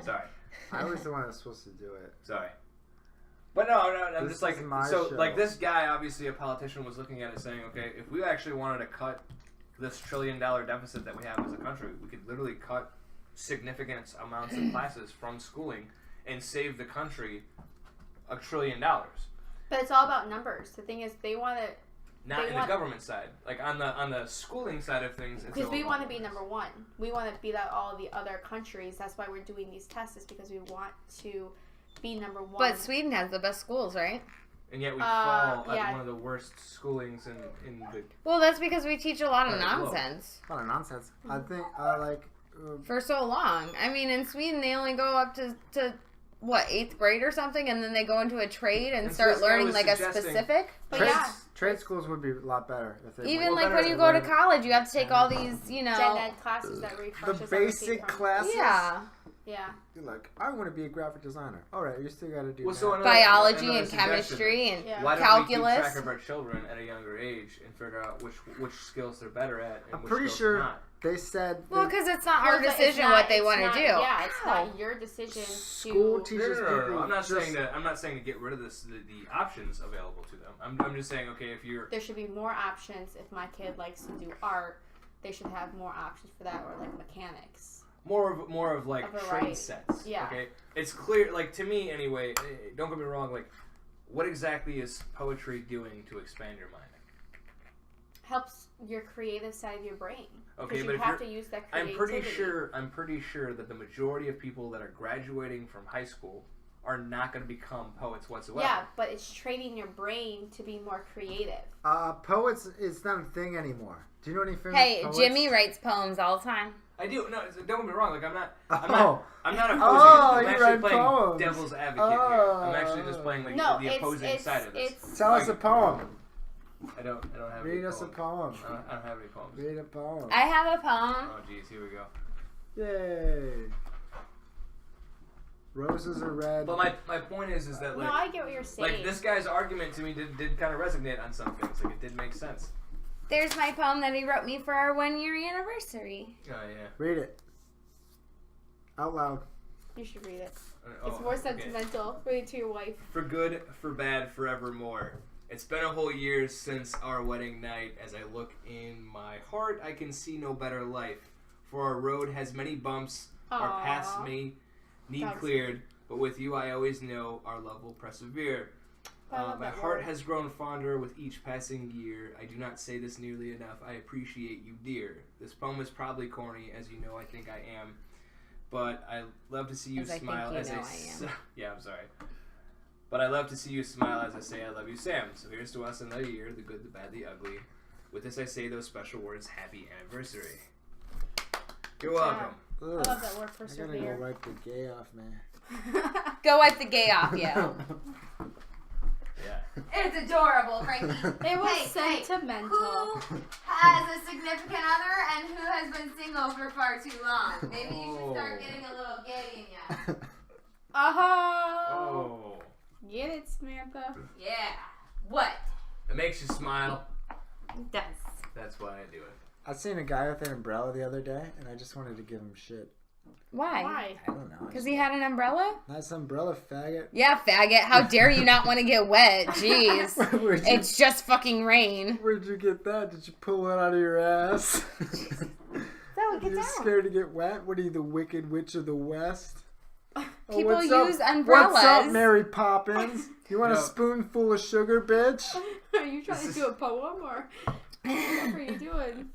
Speaker 4: Sorry.
Speaker 3: I was the one that's supposed to do it.
Speaker 4: Sorry. But no, I'm just like, so, like, this guy, obviously a politician, was looking at it saying, okay, if we actually wanted to cut this $1 trillion deficit that we have as a country, we could literally cut significant amounts of classes from schooling and save the country $1 trillion.
Speaker 2: But it's all about numbers. The thing is, they want to...
Speaker 4: Not in the government side. Like, on the schooling side of things, it's
Speaker 2: because we want to be number one. We want to beat out all the other countries. That's why we're doing these tests, is because we want to be number one.
Speaker 1: But Sweden has the best schools, right?
Speaker 4: And yet we fall at one of the worst schoolings in the...
Speaker 1: Well, that's because we teach a lot of nonsense.
Speaker 3: A lot of nonsense. I think,
Speaker 1: for so long. I mean, in Sweden, they only go up to what, 8th grade or something, and then they go into a trade and start learning like a specific.
Speaker 2: But
Speaker 3: trade schools would be a lot better if they
Speaker 1: even like when you go to college, you have to take all these,
Speaker 2: gen ed classes that refresh
Speaker 3: the basic classes.
Speaker 2: Yeah.
Speaker 3: You're like, I want to be a graphic designer. All right, you still got to do
Speaker 1: biology and chemistry and calculus.
Speaker 4: Why don't we keep track of our children at a younger age and figure out which skills they're better at and which skills they're not?
Speaker 3: They said...
Speaker 1: Well, because it's not our decision what they want to do.
Speaker 2: Yeah, it's not your decision
Speaker 3: School teaches people...
Speaker 4: No. I'm not saying to get rid of the options available to them. I'm just saying, okay, if you're...
Speaker 2: There should be more options. If my kid likes to do art, they should have more options for that, or like mechanics.
Speaker 4: More of like trade sets.
Speaker 2: Yeah.
Speaker 4: Okay? It's clear, like, to me anyway, don't get me wrong, like, what exactly is poetry doing to expand your mind?
Speaker 2: helps your creative side of your brain.
Speaker 4: Okay,
Speaker 2: Because
Speaker 4: but
Speaker 2: you
Speaker 4: if
Speaker 2: have
Speaker 4: you're,
Speaker 2: to use that
Speaker 4: I'm
Speaker 2: creativity.
Speaker 4: pretty sure that the majority of people that are graduating from high school are not going to become poets whatsoever.
Speaker 2: Yeah, but it's training your brain to be more creative.
Speaker 3: Poets is not a thing anymore. Do you know any famous
Speaker 1: Hey,
Speaker 3: poets?
Speaker 1: Jimmy writes poems all the time.
Speaker 4: I do. No, don't get me wrong. Like I'm not
Speaker 3: Oh.
Speaker 4: opposing.
Speaker 3: Oh,
Speaker 4: I'm
Speaker 3: you
Speaker 4: actually
Speaker 3: write
Speaker 4: playing
Speaker 3: poems.
Speaker 4: devil's advocate here. I'm actually just playing like
Speaker 2: No,
Speaker 4: the opposing side of this.
Speaker 3: Tell us a poem.
Speaker 4: I don't have
Speaker 3: Read
Speaker 4: any
Speaker 3: us a
Speaker 4: poems.
Speaker 3: poem.
Speaker 4: I don't have any poems.
Speaker 3: Read a poem.
Speaker 1: I have a poem.
Speaker 4: Oh jeez, here we go.
Speaker 3: Yay. Roses are red.
Speaker 4: But my point is that like
Speaker 2: No, I get what you're saying.
Speaker 4: like this guy's argument to me did kind of resonate on some things. Like it did make sense.
Speaker 1: There's my poem that he wrote me for our 1-year anniversary.
Speaker 4: Oh yeah.
Speaker 3: Read it. Out loud.
Speaker 2: You should read it.
Speaker 4: Oh,
Speaker 2: It's more
Speaker 4: okay.
Speaker 2: sentimental. Read it to your wife.
Speaker 4: For good, for bad, forevermore. It's been a whole year since our wedding night. As I look in my heart, I can see no better life. For our road has many bumps, our
Speaker 2: Aww.
Speaker 4: paths may need
Speaker 2: That's
Speaker 4: cleared, but with you I always know our love will persevere.
Speaker 2: I love
Speaker 4: My
Speaker 2: that
Speaker 4: heart
Speaker 2: word.
Speaker 4: has grown fonder with each passing year. I do not say this nearly enough. I appreciate you, dear. This poem is probably corny, as you know I think I am. But I love to see you
Speaker 1: As I think
Speaker 4: smile
Speaker 1: you
Speaker 4: as
Speaker 1: know
Speaker 4: I
Speaker 1: I am.
Speaker 4: yeah, I'm sorry. But I love to see you smile as I say I love you, Sam. So here's to us another year, the good, the bad, the ugly. With this I say those special words, happy anniversary. You're welcome.
Speaker 2: I love that word,
Speaker 3: I gotta
Speaker 2: persevere.
Speaker 3: go wipe the gay off, man.
Speaker 1: Go wipe the gay off, yeah.
Speaker 4: Yeah.
Speaker 1: It's adorable, Frankie.
Speaker 2: It was
Speaker 1: Hey,
Speaker 2: sentimental.
Speaker 1: Who has a significant other and who has been single for far too long? Maybe you should start getting a little gay in ya.
Speaker 2: Oh.
Speaker 4: Oh.
Speaker 2: Get it, Samantha.
Speaker 1: Yeah. What?
Speaker 4: It makes you smile.
Speaker 1: It does.
Speaker 4: That's why I do it.
Speaker 3: I seen a guy with an umbrella the other day, and I just wanted to give him shit.
Speaker 1: Why?
Speaker 2: Why?
Speaker 3: I don't know.
Speaker 1: Because he had an umbrella?
Speaker 3: Nice umbrella, faggot.
Speaker 1: Yeah, faggot. How dare you not want to get wet? Jeez. It's just fucking rain.
Speaker 3: Where'd you get that? Did you pull it out of your ass?
Speaker 1: So,
Speaker 3: Are
Speaker 1: get
Speaker 3: you
Speaker 1: down.
Speaker 3: scared to get wet? What are you, the Wicked Witch of the West?
Speaker 1: People
Speaker 3: what's up?
Speaker 1: use umbrellas.
Speaker 3: What's up, Mary Poppins? You want
Speaker 4: No.
Speaker 3: a spoonful of sugar, bitch?
Speaker 2: Are you trying to do a poem or what are you doing?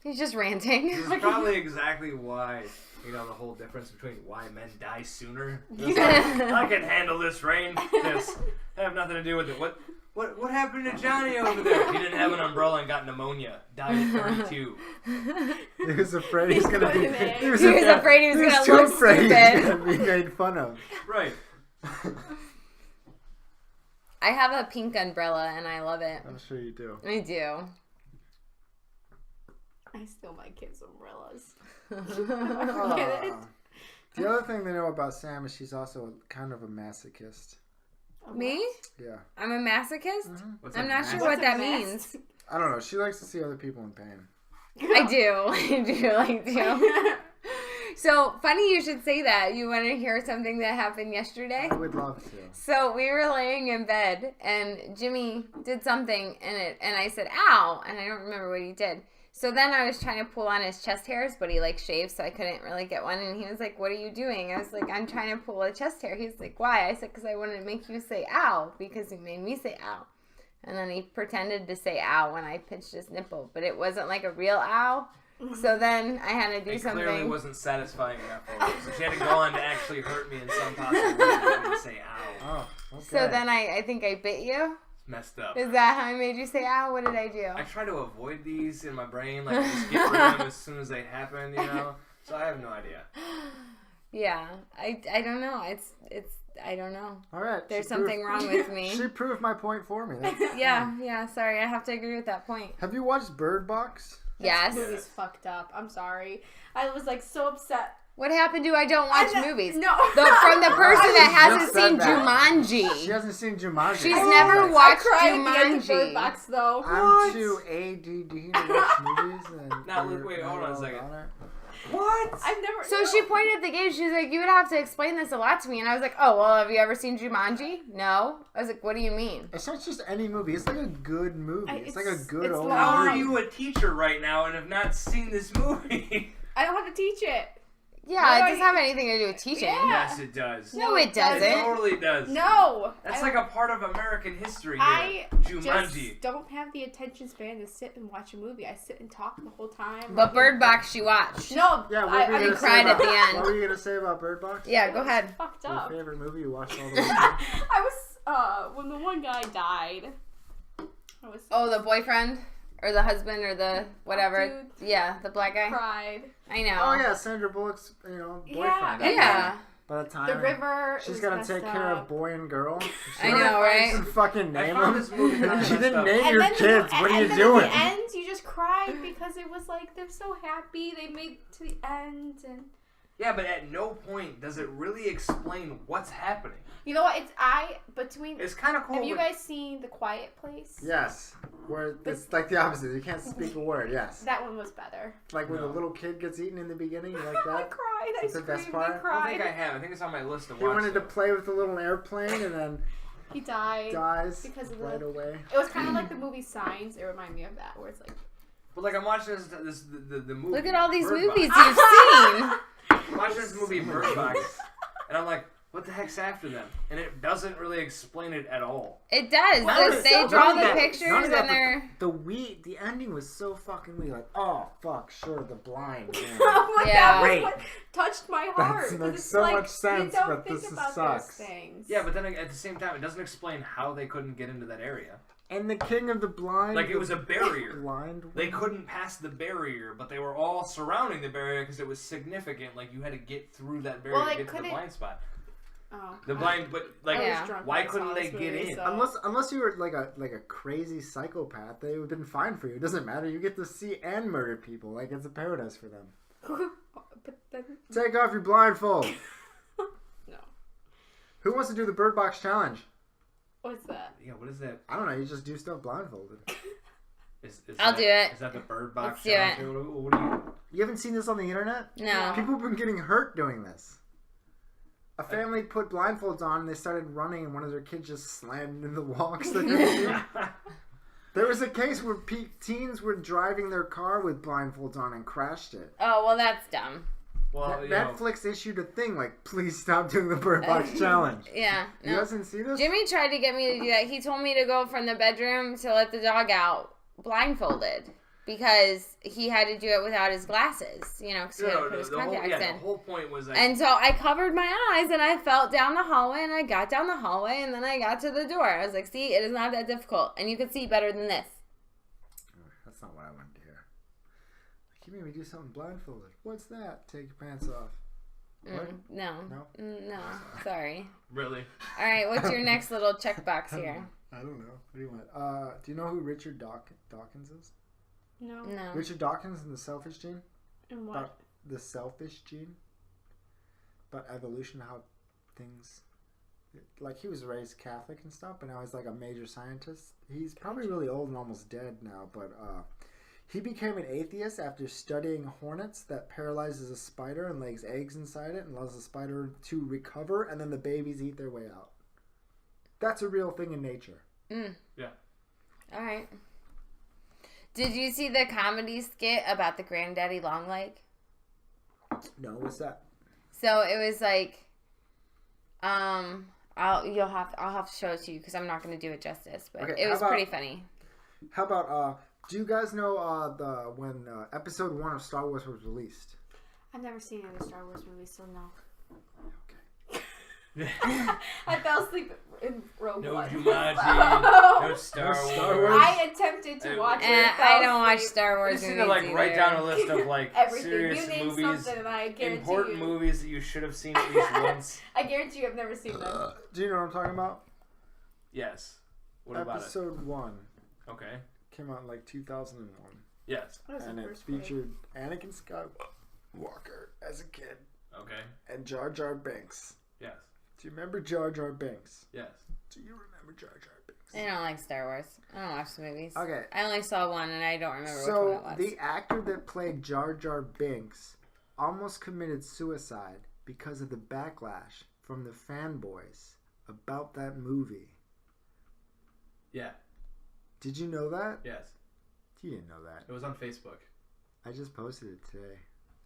Speaker 1: He's just ranting.
Speaker 4: This is probably exactly why, the whole difference between why men die sooner. It's
Speaker 1: Yeah.
Speaker 4: like, I can handle this rain. This have nothing to do with it. What happened to Johnny over there? He didn't have an umbrella and got pneumonia. Died at 32.
Speaker 3: He was afraid he was gonna be.
Speaker 2: He
Speaker 1: was afraid he was gonna
Speaker 3: too
Speaker 1: look
Speaker 3: afraid he was
Speaker 1: stupid.
Speaker 3: gonna be made fun of.
Speaker 4: Right.
Speaker 1: I have a pink umbrella and I love it.
Speaker 3: I'm sure you do.
Speaker 1: I do.
Speaker 2: I steal my kids' umbrellas.
Speaker 3: Aw.
Speaker 2: Get it?
Speaker 3: The other thing they know about Sam is she's also kind of a masochist.
Speaker 1: Me?
Speaker 3: Yeah.
Speaker 1: I'm a masochist?
Speaker 4: What's
Speaker 1: I'm
Speaker 4: a
Speaker 1: not sure
Speaker 4: mask?
Speaker 1: what that
Speaker 2: What's a
Speaker 1: means.
Speaker 3: I don't know. She likes to see other people in pain.
Speaker 1: I do. I do like to. So, funny you should say that. You want to hear something that happened yesterday?
Speaker 3: I would love to.
Speaker 1: So, we were laying in bed, and Jimmy did something, and I said, ow, and I don't remember what he did. So then I was trying to pull on his chest hairs, but he, shaves, so I couldn't really get one, and he was like, what are you doing? I was like, I'm trying to pull a chest hair. He's like, why? I said, because I wanted to make you say ow, because he made me say ow. And then he pretended to say ow when I pinched his nipple, but it wasn't like a real ow. So then I had to do
Speaker 4: It
Speaker 1: something.
Speaker 4: clearly wasn't satisfying enough for her. So she had to go on to actually hurt me in some possible way to make me say ow.
Speaker 3: Oh, okay.
Speaker 1: So then I think I bit you.
Speaker 4: Messed up.
Speaker 1: Is that how I made you say ow? What did I do?
Speaker 4: I try to avoid these in my brain, I just get rid of them as soon as they happen, So I have no idea.
Speaker 1: Yeah, I don't know. It's I don't know.
Speaker 3: All right.
Speaker 1: There's
Speaker 3: she
Speaker 1: something
Speaker 3: proved-
Speaker 1: wrong with me.
Speaker 3: She proved my point for me. That's
Speaker 1: Yeah. Sorry, I have to agree with that point.
Speaker 3: Have you watched Bird Box?
Speaker 1: Yes.
Speaker 2: This movie's fucked up. I'm sorry. I was so upset.
Speaker 1: What happened to I don't watch movies?
Speaker 2: No.
Speaker 1: From the person that hasn't
Speaker 3: just said
Speaker 1: seen
Speaker 3: that. She
Speaker 1: Jumanji.
Speaker 3: hasn't seen Jumanji.
Speaker 1: She's
Speaker 3: Oh,
Speaker 1: never
Speaker 3: I-
Speaker 1: watched
Speaker 2: I cried at the end of
Speaker 1: Jumanji.
Speaker 2: Bird Box, though.
Speaker 3: I'm too ADD to watch movies. And
Speaker 4: Now,
Speaker 3: you're
Speaker 4: wait, hold on a
Speaker 3: all
Speaker 4: second.
Speaker 3: about it.
Speaker 4: What?
Speaker 2: I've never.
Speaker 1: So she pointed at the game. She's like, "You would have to explain this a lot to me." And I was like, "Oh, well, have you ever seen Jumanji?" No. I was like, "What do you mean?"
Speaker 3: It's not just any movie. It's like a good movie. It's like a good
Speaker 2: it's
Speaker 3: old
Speaker 4: How
Speaker 2: long.
Speaker 4: are
Speaker 3: movie.
Speaker 4: you a teacher right now and have not seen this movie?
Speaker 2: I don't have to teach it.
Speaker 1: Yeah, it doesn't have anything to do with teaching.
Speaker 2: Yeah.
Speaker 4: Yes, it does.
Speaker 1: No, it
Speaker 4: It
Speaker 1: doesn't.
Speaker 4: totally does.
Speaker 2: No.
Speaker 4: That's like a part of American history here.
Speaker 2: I
Speaker 4: Jumanji.
Speaker 2: just don't have the attention span to sit and watch a movie. I sit and talk the whole time.
Speaker 1: But Bird Box, you watched.
Speaker 2: No.
Speaker 3: Yeah,
Speaker 2: I
Speaker 3: were you gonna
Speaker 1: cried
Speaker 3: say
Speaker 1: at the
Speaker 3: about-
Speaker 1: end.
Speaker 3: What were you gonna say about Bird Box?
Speaker 1: Yeah, go ahead.
Speaker 2: Fucked
Speaker 3: Your
Speaker 2: up.
Speaker 3: favorite movie you watched all the way through?
Speaker 2: I was when the one guy died. I was
Speaker 1: Oh, the boyfriend? Or the husband or the whatever.
Speaker 2: Dude.
Speaker 1: Yeah, the black guy.
Speaker 2: cried.
Speaker 1: I know.
Speaker 3: Oh yeah, Sandra Bullock's boyfriend.
Speaker 2: Yeah.
Speaker 1: Yeah.
Speaker 3: By the time
Speaker 2: The river.
Speaker 3: she's
Speaker 2: is
Speaker 3: gotta
Speaker 2: messed
Speaker 3: take care of
Speaker 2: up.
Speaker 3: boy and girl.
Speaker 1: I know, right?
Speaker 3: She didn't fucking
Speaker 4: I
Speaker 3: name
Speaker 4: found
Speaker 3: them.
Speaker 4: this movie kind of
Speaker 3: You
Speaker 4: messed
Speaker 3: didn't
Speaker 4: up.
Speaker 3: name
Speaker 2: And
Speaker 3: your
Speaker 2: then
Speaker 3: kids. What are you
Speaker 2: then
Speaker 3: doing?
Speaker 2: At the end, you just cried because it was like they're so happy they made it to the end, and
Speaker 4: Yeah, but at no point does it really explain what's happening.
Speaker 2: you know what?
Speaker 4: It's kind of cool.
Speaker 2: Have you guys seen The Quiet Place?
Speaker 3: Yes. Where it's like the opposite. You can't speak a word. Yes.
Speaker 2: That one was better.
Speaker 3: Like when
Speaker 4: No.
Speaker 3: the little kid gets eaten in the beginning, you like
Speaker 2: I
Speaker 3: that?
Speaker 2: cried. I
Speaker 3: That's the best
Speaker 2: screamed. I
Speaker 3: part?
Speaker 4: I
Speaker 2: cried.
Speaker 4: think I have. I think it's on my list to
Speaker 3: He
Speaker 4: watch.
Speaker 3: wanted to
Speaker 4: though.
Speaker 3: play with the little airplane and then
Speaker 2: He died.
Speaker 3: dies
Speaker 2: Because of
Speaker 3: right
Speaker 2: the-
Speaker 3: away.
Speaker 2: It was kind of like the movie Signs. It reminded me of that, where it's like
Speaker 4: But like I'm watching the movie.
Speaker 1: Look at all these
Speaker 4: Bird
Speaker 1: movies
Speaker 4: Box.
Speaker 1: you've seen.
Speaker 4: I'm watching this movie Bird Box, and I'm like, what the heck's after them? And it doesn't really explain it at all.
Speaker 1: It does.
Speaker 3: None of
Speaker 1: They
Speaker 3: it-
Speaker 1: draw
Speaker 3: none of
Speaker 1: the
Speaker 3: that-
Speaker 1: pictures
Speaker 3: none of that,
Speaker 1: and they're.
Speaker 3: The ending was so fucking weird. Like, oh fuck, sure, the blind. Man.
Speaker 2: oh my
Speaker 1: Yeah.
Speaker 2: God,
Speaker 3: Great.
Speaker 2: what touched my heart.
Speaker 3: That
Speaker 2: 'cause
Speaker 3: makes
Speaker 2: it's
Speaker 3: so
Speaker 2: like,
Speaker 3: much sense,
Speaker 2: you don't
Speaker 3: but
Speaker 2: think
Speaker 3: this
Speaker 2: about
Speaker 3: sucks.
Speaker 2: those things.
Speaker 4: Yeah, but then at the same time, it doesn't explain how they couldn't get into that area.
Speaker 3: And the king of the blind.
Speaker 4: Like it was a barrier.
Speaker 3: Blind.
Speaker 4: They couldn't pass the barrier, but they were all surrounding the barrier because it was significant. Like you had to get through that barrier
Speaker 2: Well,
Speaker 4: to
Speaker 2: they
Speaker 4: get to the
Speaker 2: couldn't-
Speaker 4: blind spot.
Speaker 2: Oh,
Speaker 4: The blind, but like,
Speaker 2: I
Speaker 1: Yeah.
Speaker 2: was drunk
Speaker 4: why
Speaker 2: when I
Speaker 4: couldn't
Speaker 2: saw
Speaker 4: they
Speaker 2: this
Speaker 4: get
Speaker 2: movie,
Speaker 4: in?
Speaker 2: so-
Speaker 3: Unless you were like a crazy psychopath, they would have been fine for you. It doesn't matter. You get to see and murder people. Like it's a paradise for them.
Speaker 2: but then
Speaker 3: Take off your blindfold.
Speaker 2: no.
Speaker 3: Who wants to do the Bird Box challenge?
Speaker 2: What's that?
Speaker 4: Yeah, what is that?
Speaker 3: I don't know. You just do stuff blindfolded.
Speaker 4: Is
Speaker 1: I'll
Speaker 4: that,
Speaker 1: do it.
Speaker 4: Is that the Bird Box
Speaker 1: Let's do
Speaker 4: challenge?
Speaker 1: it.
Speaker 4: What do you?
Speaker 3: You haven't seen this on the internet?
Speaker 1: No.
Speaker 3: People have been getting hurt doing this. A family put blindfolds on and they started running, and one of their kids just slammed into the wall because they couldn't see. There was a case where teens were driving their car with blindfolds on and crashed it.
Speaker 1: Oh, well, that's dumb.
Speaker 4: Well, you know,
Speaker 3: Netflix issued a thing like, please stop doing the Bird Box challenge.
Speaker 1: Yeah.
Speaker 3: You
Speaker 1: No.
Speaker 3: guys didn't see this?
Speaker 1: Jimmy tried to get me to do that. He told me to go from the bedroom to let the dog out blindfolded because he had to do it without his glasses, you know, because he had to put his
Speaker 4: the whole,
Speaker 1: contacts
Speaker 4: the
Speaker 1: in.
Speaker 4: whole point was like,
Speaker 1: And so I covered my eyes and I felt down the hallway and I got down the hallway and then I got to the door. I was like, see, it is not that difficult. And you can see better than this.
Speaker 3: That's not what I wanted to hear. You made me do something blindfolded. What's that? Take your pants off. What?
Speaker 1: No.
Speaker 3: No?
Speaker 1: No. Sorry.
Speaker 4: really?
Speaker 1: All right, what's your next little checkbox here?
Speaker 3: I don't know. What do you want? Do you know who Richard Dawkins is?
Speaker 2: No.
Speaker 1: No.
Speaker 3: Richard Dawkins and the Selfish Gene?
Speaker 2: And what?
Speaker 3: About the selfish gene? About evolution, how things... Like, he was raised Catholic and stuff, but now he's like a major scientist. He's probably really old and almost dead now, but he became an atheist after studying hornets that paralyzes a spider and lays eggs inside it and allows the spider to recover, and then the babies eat their way out. That's a real thing in nature.
Speaker 4: Yeah.
Speaker 1: All right. Did you see the comedy skit about the granddaddy long leg?
Speaker 3: No, what's that?
Speaker 1: So it was like, I'll have to show it to you because I'm not going to do it justice, but
Speaker 3: Okay,
Speaker 1: it was
Speaker 3: how about-
Speaker 1: pretty funny.
Speaker 3: How about, do you guys know when episode 1 of Star Wars was released?
Speaker 2: I've never seen any of the Star Wars movies, so no.
Speaker 3: Okay.
Speaker 2: I fell asleep in Rogue
Speaker 4: No
Speaker 2: One.
Speaker 4: Jumanji, no Star
Speaker 3: No
Speaker 4: Wars.
Speaker 3: Star Wars.
Speaker 2: I attempted to watch it.
Speaker 1: I
Speaker 2: fell
Speaker 1: don't watch
Speaker 2: asleep.
Speaker 1: Star
Speaker 4: I
Speaker 1: Wars
Speaker 4: just need
Speaker 1: movies
Speaker 4: to like write
Speaker 1: either.
Speaker 4: down a list of like
Speaker 2: Everything.
Speaker 4: serious
Speaker 2: You name
Speaker 4: movies,
Speaker 2: something, and I guarantee
Speaker 4: important
Speaker 2: you.
Speaker 4: movies that you should have seen at least once.
Speaker 2: I guarantee you, I've never seen them.
Speaker 3: Do you know what I'm talking about?
Speaker 4: Yes. What about
Speaker 3: Episode 1
Speaker 4: it? Okay.
Speaker 3: came out in like 2001.
Speaker 4: Yes.
Speaker 2: That was
Speaker 3: And
Speaker 2: the
Speaker 3: it
Speaker 2: first grade.
Speaker 3: featured Anakin Skywalker as a kid
Speaker 4: Okay.
Speaker 3: and Jar Jar Binks.
Speaker 4: Yes.
Speaker 3: Do you remember Jar Jar Binks?
Speaker 4: Yes.
Speaker 3: Do you remember Jar Jar Binks?
Speaker 1: I don't like Star Wars. I don't watch the movies.
Speaker 3: Okay.
Speaker 1: I only saw one and I don't remember which
Speaker 3: So
Speaker 1: one it was.
Speaker 3: the actor that played Jar Jar Binks almost committed suicide because of the backlash from the fanboys about that movie.
Speaker 4: Yeah.
Speaker 3: Did you know that?
Speaker 4: Yes.
Speaker 3: You didn't know that.
Speaker 4: It was on Facebook,
Speaker 3: I just posted it today.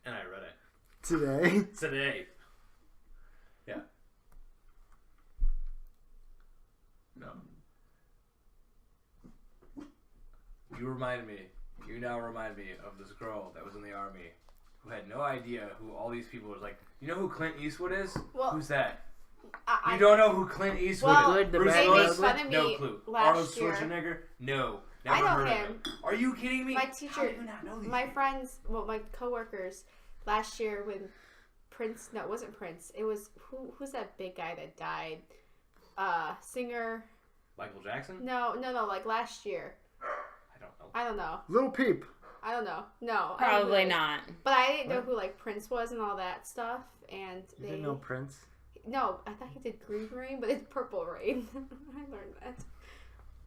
Speaker 4: and I read it.
Speaker 3: Today.
Speaker 4: Today. Yeah. No. You now remind me of this girl that was in the army who had no idea who all these people was like. You know who Clint Eastwood is?
Speaker 2: Well,
Speaker 4: Who's that?
Speaker 2: I
Speaker 4: You don't know who Clint Eastwood
Speaker 2: Well,
Speaker 4: is?
Speaker 3: Good, the
Speaker 4: Bruce
Speaker 3: bad,
Speaker 2: they
Speaker 3: the
Speaker 2: made
Speaker 4: Willis?
Speaker 3: ugly?
Speaker 2: fun of
Speaker 4: No
Speaker 2: me
Speaker 4: clue.
Speaker 2: last
Speaker 4: Arnold
Speaker 2: year.
Speaker 4: Schwarzenegger? No.
Speaker 2: I
Speaker 4: Never
Speaker 2: know
Speaker 4: heard
Speaker 2: him.
Speaker 4: of him. Are you kidding me?
Speaker 2: My
Speaker 4: How
Speaker 2: teacher,
Speaker 4: do you not know these
Speaker 2: my
Speaker 4: people?
Speaker 2: friends, well, my coworkers, last year when Prince, no, it wasn't Prince. It was who's that big guy that died? Singer.
Speaker 4: Michael Jackson?
Speaker 2: No, like last year.
Speaker 4: I don't know.
Speaker 2: I don't know.
Speaker 3: Little Peep.
Speaker 2: I don't know. No,
Speaker 1: Probably not.
Speaker 2: But I didn't know who like Prince was and all that stuff. And
Speaker 3: You didn't know Prince?
Speaker 2: No, I thought he did Green Rain, but it's Purple Rain. I learned that.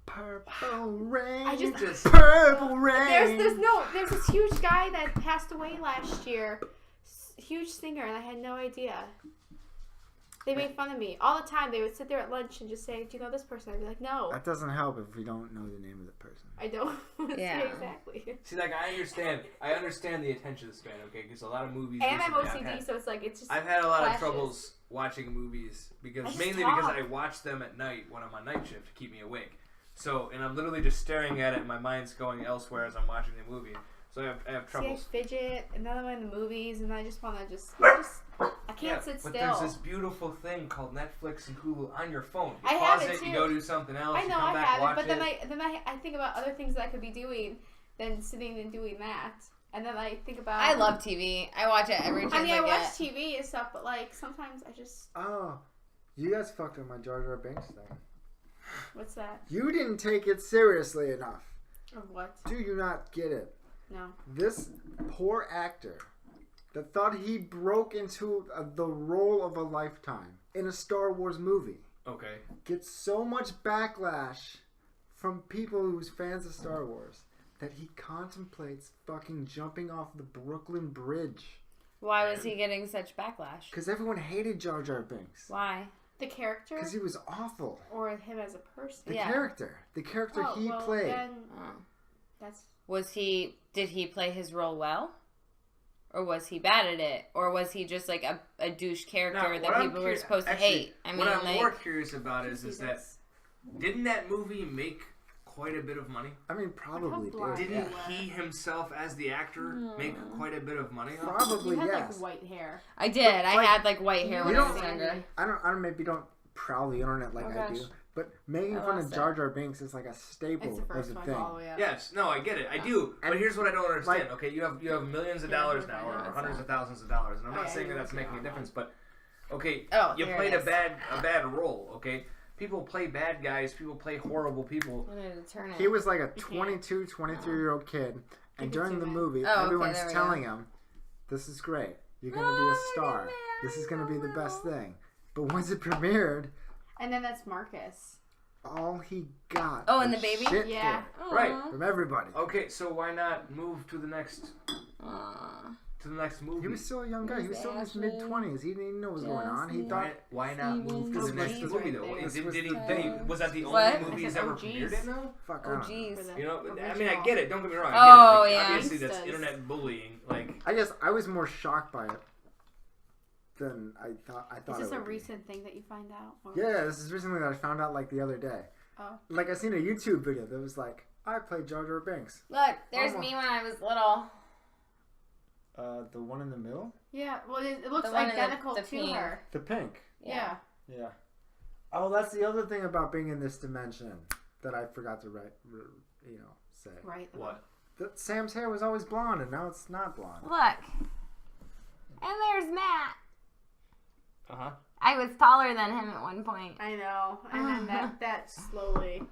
Speaker 3: Purple Rain.
Speaker 2: I just
Speaker 3: Purple Rain.
Speaker 2: There's this huge guy that passed away last year. Huge singer, and I had no idea. They made fun of me all the time. They would sit there at lunch and just say, "Do you know this person?" I'd be like, "No,
Speaker 3: That doesn't help if we don't know the name of the person.
Speaker 2: I don't."
Speaker 1: Yeah.
Speaker 2: Exactly.
Speaker 4: See, like, I understand the attention span, okay? Because a lot of movies...
Speaker 2: And I'm
Speaker 4: recently
Speaker 2: OCD, so it's like it's just.
Speaker 4: I've had a lot
Speaker 2: clashes.
Speaker 4: of troubles watching movies because
Speaker 2: I just
Speaker 4: mainly
Speaker 2: talk.
Speaker 4: because I watch them at night when I'm on night shift to keep me awake. So, and I'm literally just staring at it and my mind's going elsewhere as I'm watching the movie. So I have
Speaker 2: See, I
Speaker 4: troubles.
Speaker 2: fidget, and then I'm in the movies, and I just want to I can't sit
Speaker 4: but
Speaker 2: still.
Speaker 4: there's this beautiful thing called Netflix and Hulu on your phone. You
Speaker 2: I
Speaker 4: pause
Speaker 2: have it
Speaker 4: it,
Speaker 2: too.
Speaker 4: you go do something else,
Speaker 2: I
Speaker 4: you
Speaker 2: know
Speaker 4: come
Speaker 2: I
Speaker 4: back,
Speaker 2: have
Speaker 4: watch
Speaker 2: it, but then I think about other things that I could be doing than sitting and doing that. And then I think about.
Speaker 1: I love TV. I watch it every chance
Speaker 2: I mean, I watch
Speaker 1: get.
Speaker 2: TV and stuff, but like sometimes I just.
Speaker 3: Oh, you guys fucked up my Jar Jar Binks thing.
Speaker 2: What's that?
Speaker 3: You didn't take it seriously enough.
Speaker 2: Of what?
Speaker 3: Do you not get it?
Speaker 2: No.
Speaker 3: This poor actor that thought he broke into the role of a lifetime in a Star Wars movie
Speaker 4: Okay.
Speaker 3: gets so much backlash from people who's fans of Star Wars that he contemplates fucking jumping off the Brooklyn Bridge.
Speaker 1: Why was he getting such backlash?
Speaker 3: Because everyone hated Jar Jar Binks.
Speaker 1: Why?
Speaker 2: The character?
Speaker 3: Because he was awful.
Speaker 2: Or him as a person?
Speaker 3: The
Speaker 1: Yeah.
Speaker 3: character. The character he played.
Speaker 2: Then
Speaker 1: Oh.
Speaker 2: that's.
Speaker 1: Did he play his role well? Or was he bad at it? Or was he just like a douche character
Speaker 4: Now, what
Speaker 1: that
Speaker 4: I'm
Speaker 1: people were
Speaker 4: curi-
Speaker 1: supposed to
Speaker 4: actually,
Speaker 1: hate? I mean,
Speaker 4: what I'm
Speaker 1: like,
Speaker 4: more curious about is that
Speaker 2: that's-
Speaker 4: didn't that movie make quite a bit of money?
Speaker 3: I mean, probably
Speaker 2: blind.
Speaker 3: did.
Speaker 4: Didn't
Speaker 2: Yeah.
Speaker 4: he himself, as the actor, make quite a bit of money off?
Speaker 3: Probably,
Speaker 2: You had
Speaker 3: yes.
Speaker 2: like white hair.
Speaker 1: I did. I
Speaker 3: like,
Speaker 1: had like white hair when
Speaker 3: you
Speaker 1: I was
Speaker 3: don't-
Speaker 1: younger.
Speaker 3: I don't maybe don't prowl the internet like
Speaker 1: Oh,
Speaker 3: I do,
Speaker 1: gosh.
Speaker 3: but making
Speaker 1: I
Speaker 3: fun of
Speaker 1: lost
Speaker 3: Jar
Speaker 1: it.
Speaker 3: Jar Binks is like a staple
Speaker 2: It's the
Speaker 3: of
Speaker 2: first
Speaker 3: the
Speaker 2: one
Speaker 3: thing.
Speaker 2: all the way up.
Speaker 4: Yes, no, I get it. I do. But here's what I don't understand.
Speaker 3: like-
Speaker 4: Okay, you have millions of
Speaker 2: Yeah,
Speaker 4: dollars
Speaker 2: okay,
Speaker 4: now,
Speaker 2: no,
Speaker 4: or
Speaker 2: it's
Speaker 4: hundreds
Speaker 2: not.
Speaker 4: of thousands of dollars, and I'm
Speaker 2: Oh,
Speaker 4: not
Speaker 2: yeah,
Speaker 4: saying that
Speaker 2: you're
Speaker 4: that's
Speaker 2: looking
Speaker 4: making a
Speaker 2: at
Speaker 4: difference, but okay,
Speaker 1: Oh,
Speaker 4: you
Speaker 1: here
Speaker 4: played
Speaker 1: it
Speaker 4: a bad role. Okay, people play bad guys. People play horrible people.
Speaker 1: I wanted to turn it.
Speaker 3: He was like a
Speaker 2: can't.
Speaker 3: 22, 23-year-old kid, and
Speaker 2: can
Speaker 3: during
Speaker 2: zoom
Speaker 3: the
Speaker 2: in.
Speaker 3: movie,
Speaker 1: Oh, okay,
Speaker 3: everyone's
Speaker 1: there we
Speaker 3: telling him, "This is great. You're gonna be a star. This is gonna be the best thing." But once it premiered,
Speaker 2: And then that's Marcus.
Speaker 3: all he got
Speaker 1: Oh, and
Speaker 3: was
Speaker 1: the baby?
Speaker 3: shit
Speaker 2: Yeah.
Speaker 1: Aw.
Speaker 4: Right.
Speaker 3: from everybody.
Speaker 4: Okay, so why not move to the next
Speaker 1: Aw.
Speaker 4: movie?
Speaker 3: He was still a young guy. He was still in his
Speaker 1: Ashley.
Speaker 3: mid-20s. He didn't even know what was going on. He
Speaker 1: Jasmine.
Speaker 3: thought,
Speaker 4: Why not move to the
Speaker 2: Steven
Speaker 4: next
Speaker 2: Spielberg
Speaker 4: movie though?
Speaker 2: right there.
Speaker 4: Was that the only
Speaker 1: What?
Speaker 4: movie
Speaker 2: I
Speaker 4: he's
Speaker 2: said,
Speaker 4: ever
Speaker 2: oh,
Speaker 4: premiered
Speaker 2: geez.
Speaker 4: in though?
Speaker 3: "Fuck, I
Speaker 1: Oh,
Speaker 3: don't know."
Speaker 1: jeez.
Speaker 2: For the
Speaker 4: You know, I mean, I
Speaker 2: original.
Speaker 4: get it. Don't get me wrong.
Speaker 1: Oh,
Speaker 4: I get it. Like,
Speaker 1: yeah.
Speaker 4: Obviously, that's
Speaker 2: Gangsters.
Speaker 4: internet bullying. Like,
Speaker 3: I guess I was more shocked by it than I thought.
Speaker 2: Is
Speaker 3: it
Speaker 2: this a
Speaker 3: would be.
Speaker 2: recent thing that you find out? Or-
Speaker 3: Yeah, this is recently that I found out like the other day.
Speaker 2: Oh.
Speaker 3: Like I seen a YouTube video that was like, "I played Jar Jar Binks."
Speaker 1: Look, there's
Speaker 3: Almost.
Speaker 1: me when I was little.
Speaker 3: The one in the middle,
Speaker 2: Yeah, well, it looks
Speaker 1: The one in the-
Speaker 2: identical
Speaker 1: the
Speaker 2: to
Speaker 1: pink.
Speaker 2: her.
Speaker 3: the pink.
Speaker 2: Yeah.
Speaker 3: Yeah. Oh, that's the other thing about being in this dimension that I forgot to say.
Speaker 2: Right.
Speaker 4: what?
Speaker 3: That Sam's hair was always blonde, and now it's not blonde.
Speaker 1: Look. And there's Matt.
Speaker 4: Uh huh.
Speaker 1: I was taller than him at one point.
Speaker 2: I know. And then that slowly.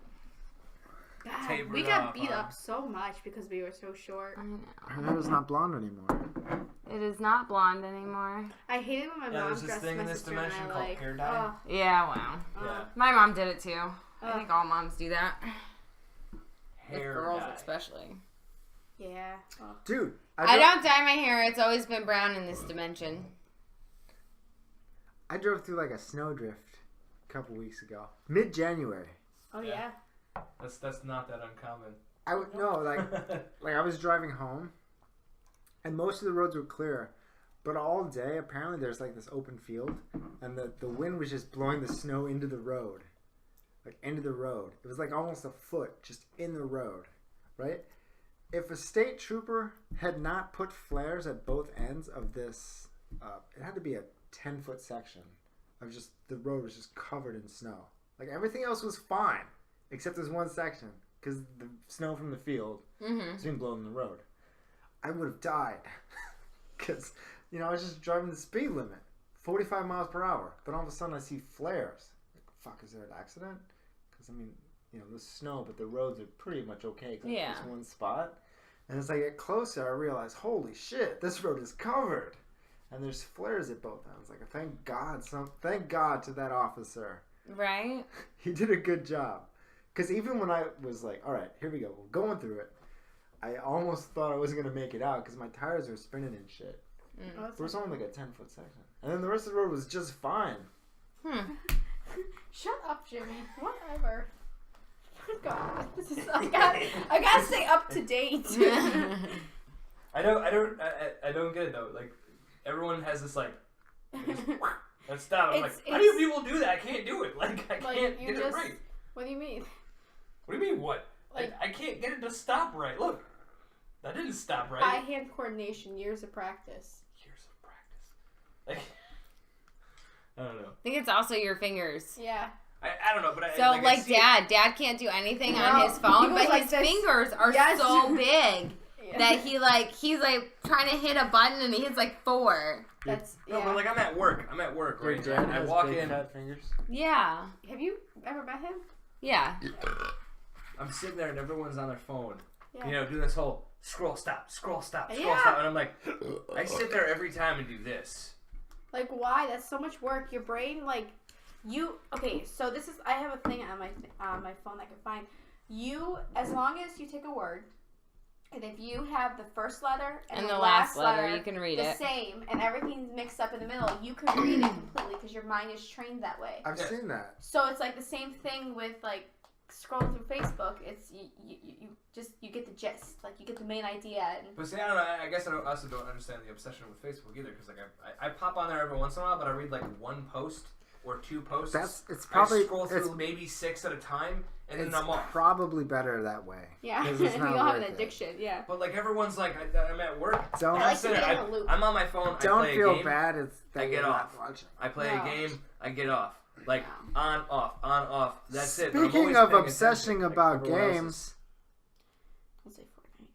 Speaker 2: God,
Speaker 4: Tapered
Speaker 2: we got
Speaker 4: off,
Speaker 2: beat
Speaker 4: huh?
Speaker 2: up so much because we were so short.
Speaker 1: I know.
Speaker 3: Her hair is not blonde anymore.
Speaker 1: It is not blonde anymore.
Speaker 2: I hated when my
Speaker 4: Yeah,
Speaker 2: mom
Speaker 4: there's this
Speaker 2: dressed
Speaker 4: thing
Speaker 2: my
Speaker 4: in this
Speaker 2: sister and
Speaker 4: dimension
Speaker 2: I
Speaker 4: called
Speaker 2: like,
Speaker 4: hair dye.
Speaker 1: Yeah, wow.
Speaker 4: Yeah.
Speaker 1: My mom did it too. I
Speaker 2: Ugh.
Speaker 1: think all moms do that. With
Speaker 4: Hair
Speaker 1: girls
Speaker 4: dye.
Speaker 1: especially.
Speaker 2: yeah. Oh.
Speaker 3: Dude,
Speaker 1: I don't dye my hair. It's always been brown in this dimension.
Speaker 3: I drove through like a snowdrift a couple weeks ago, mid-January.
Speaker 2: Oh
Speaker 4: Yeah.
Speaker 2: yeah.
Speaker 4: That's not that uncommon.
Speaker 3: I would no like I was driving home, and most of the roads were clear, But all day, apparently, there's like this open field, and the wind was just blowing the snow into the road. Like, into the road. It was like almost a foot just in the road, right? If a state trooper had not put flares at both ends of this, it had to be a 10-foot section of just, the road was just covered in snow. Like, everything else was fine, except this one section, because the snow from the field was being blown in the road. I would have died, because, you know, I was just driving the speed limit, 45 miles per hour. Then all of a sudden I see flares. Like, fuck, is there an accident? Because, I mean, you know, the snow, but the roads are pretty much okay except for this one spot. And as I get closer, I realize, holy shit, this road is covered. And there's flares at both ends. Like, thank God to that officer.
Speaker 1: Right?
Speaker 3: He did a good job. Because even when I was like, all right, here we go, we're going through it, I almost thought I wasn't going to make it out because my tires were spinning and shit. There was only like a 10-foot section. And then the rest of the road was just fine.
Speaker 2: Shut up, Jimmy. Whatever. God, I gotta stay up to date.
Speaker 4: I don't get it though. Like, everyone has this like, let's stop. I'm like, how do people do that? I can't do it. Like, I can't get it right.
Speaker 2: What do you mean?
Speaker 4: What do you mean what? Like, I can't get it to stop right. Look, that didn't stop right.
Speaker 2: Eye-hand coordination, years of practice.
Speaker 4: Like, I don't know.
Speaker 1: I think it's also your fingers.
Speaker 2: Yeah.
Speaker 4: I don't know, but
Speaker 1: Dad can't do anything on his phone, but his fingers are so big that he's trying to hit a button and he hits like 4.
Speaker 2: That's
Speaker 4: no, but like I'm at work, right?
Speaker 3: Your dad
Speaker 4: I
Speaker 3: has
Speaker 4: walk
Speaker 3: big
Speaker 4: in.
Speaker 3: fat fingers.
Speaker 1: Yeah.
Speaker 2: Have you ever met him?
Speaker 1: Yeah.
Speaker 4: I'm sitting there and everyone's on their phone.
Speaker 2: Yeah.
Speaker 4: You know, doing this whole scroll stop, and I'm like, I sit there every time and do this.
Speaker 2: Like, why? That's so much work. Your brain, like, okay, so this is, I have a thing on my phone that I can find. As long as you take a word, and if you have the first letter and the last letter,
Speaker 1: you can read
Speaker 2: the same, and everything's mixed up in the middle, you can read it completely because your mind is trained that way.
Speaker 3: I've seen that.
Speaker 2: So it's like the same thing with, like, scrolling through Facebook. It's, you get the gist. Like, you get the main idea.
Speaker 4: But see, I don't know, I guess I also don't understand the obsession with Facebook either, because, like, I pop on there every once in a while, but I read, like, one post or 2 posts.
Speaker 3: It's probably,
Speaker 4: I scroll through maybe 6 at a time, and then I'm off.
Speaker 3: It's probably better that way.
Speaker 2: Yeah,
Speaker 3: it's
Speaker 2: you
Speaker 3: not
Speaker 2: don't have an
Speaker 3: worth it.
Speaker 2: addiction. Yeah.
Speaker 4: But like everyone's like, I'm at work. I'm on my phone.
Speaker 3: Don't
Speaker 4: I play
Speaker 3: feel
Speaker 4: a game,
Speaker 3: bad.
Speaker 4: I get off. I play a game. I get off. Like on off. That's it.
Speaker 3: Speaking of obsessing about games.
Speaker 2: I'll say Fortnite.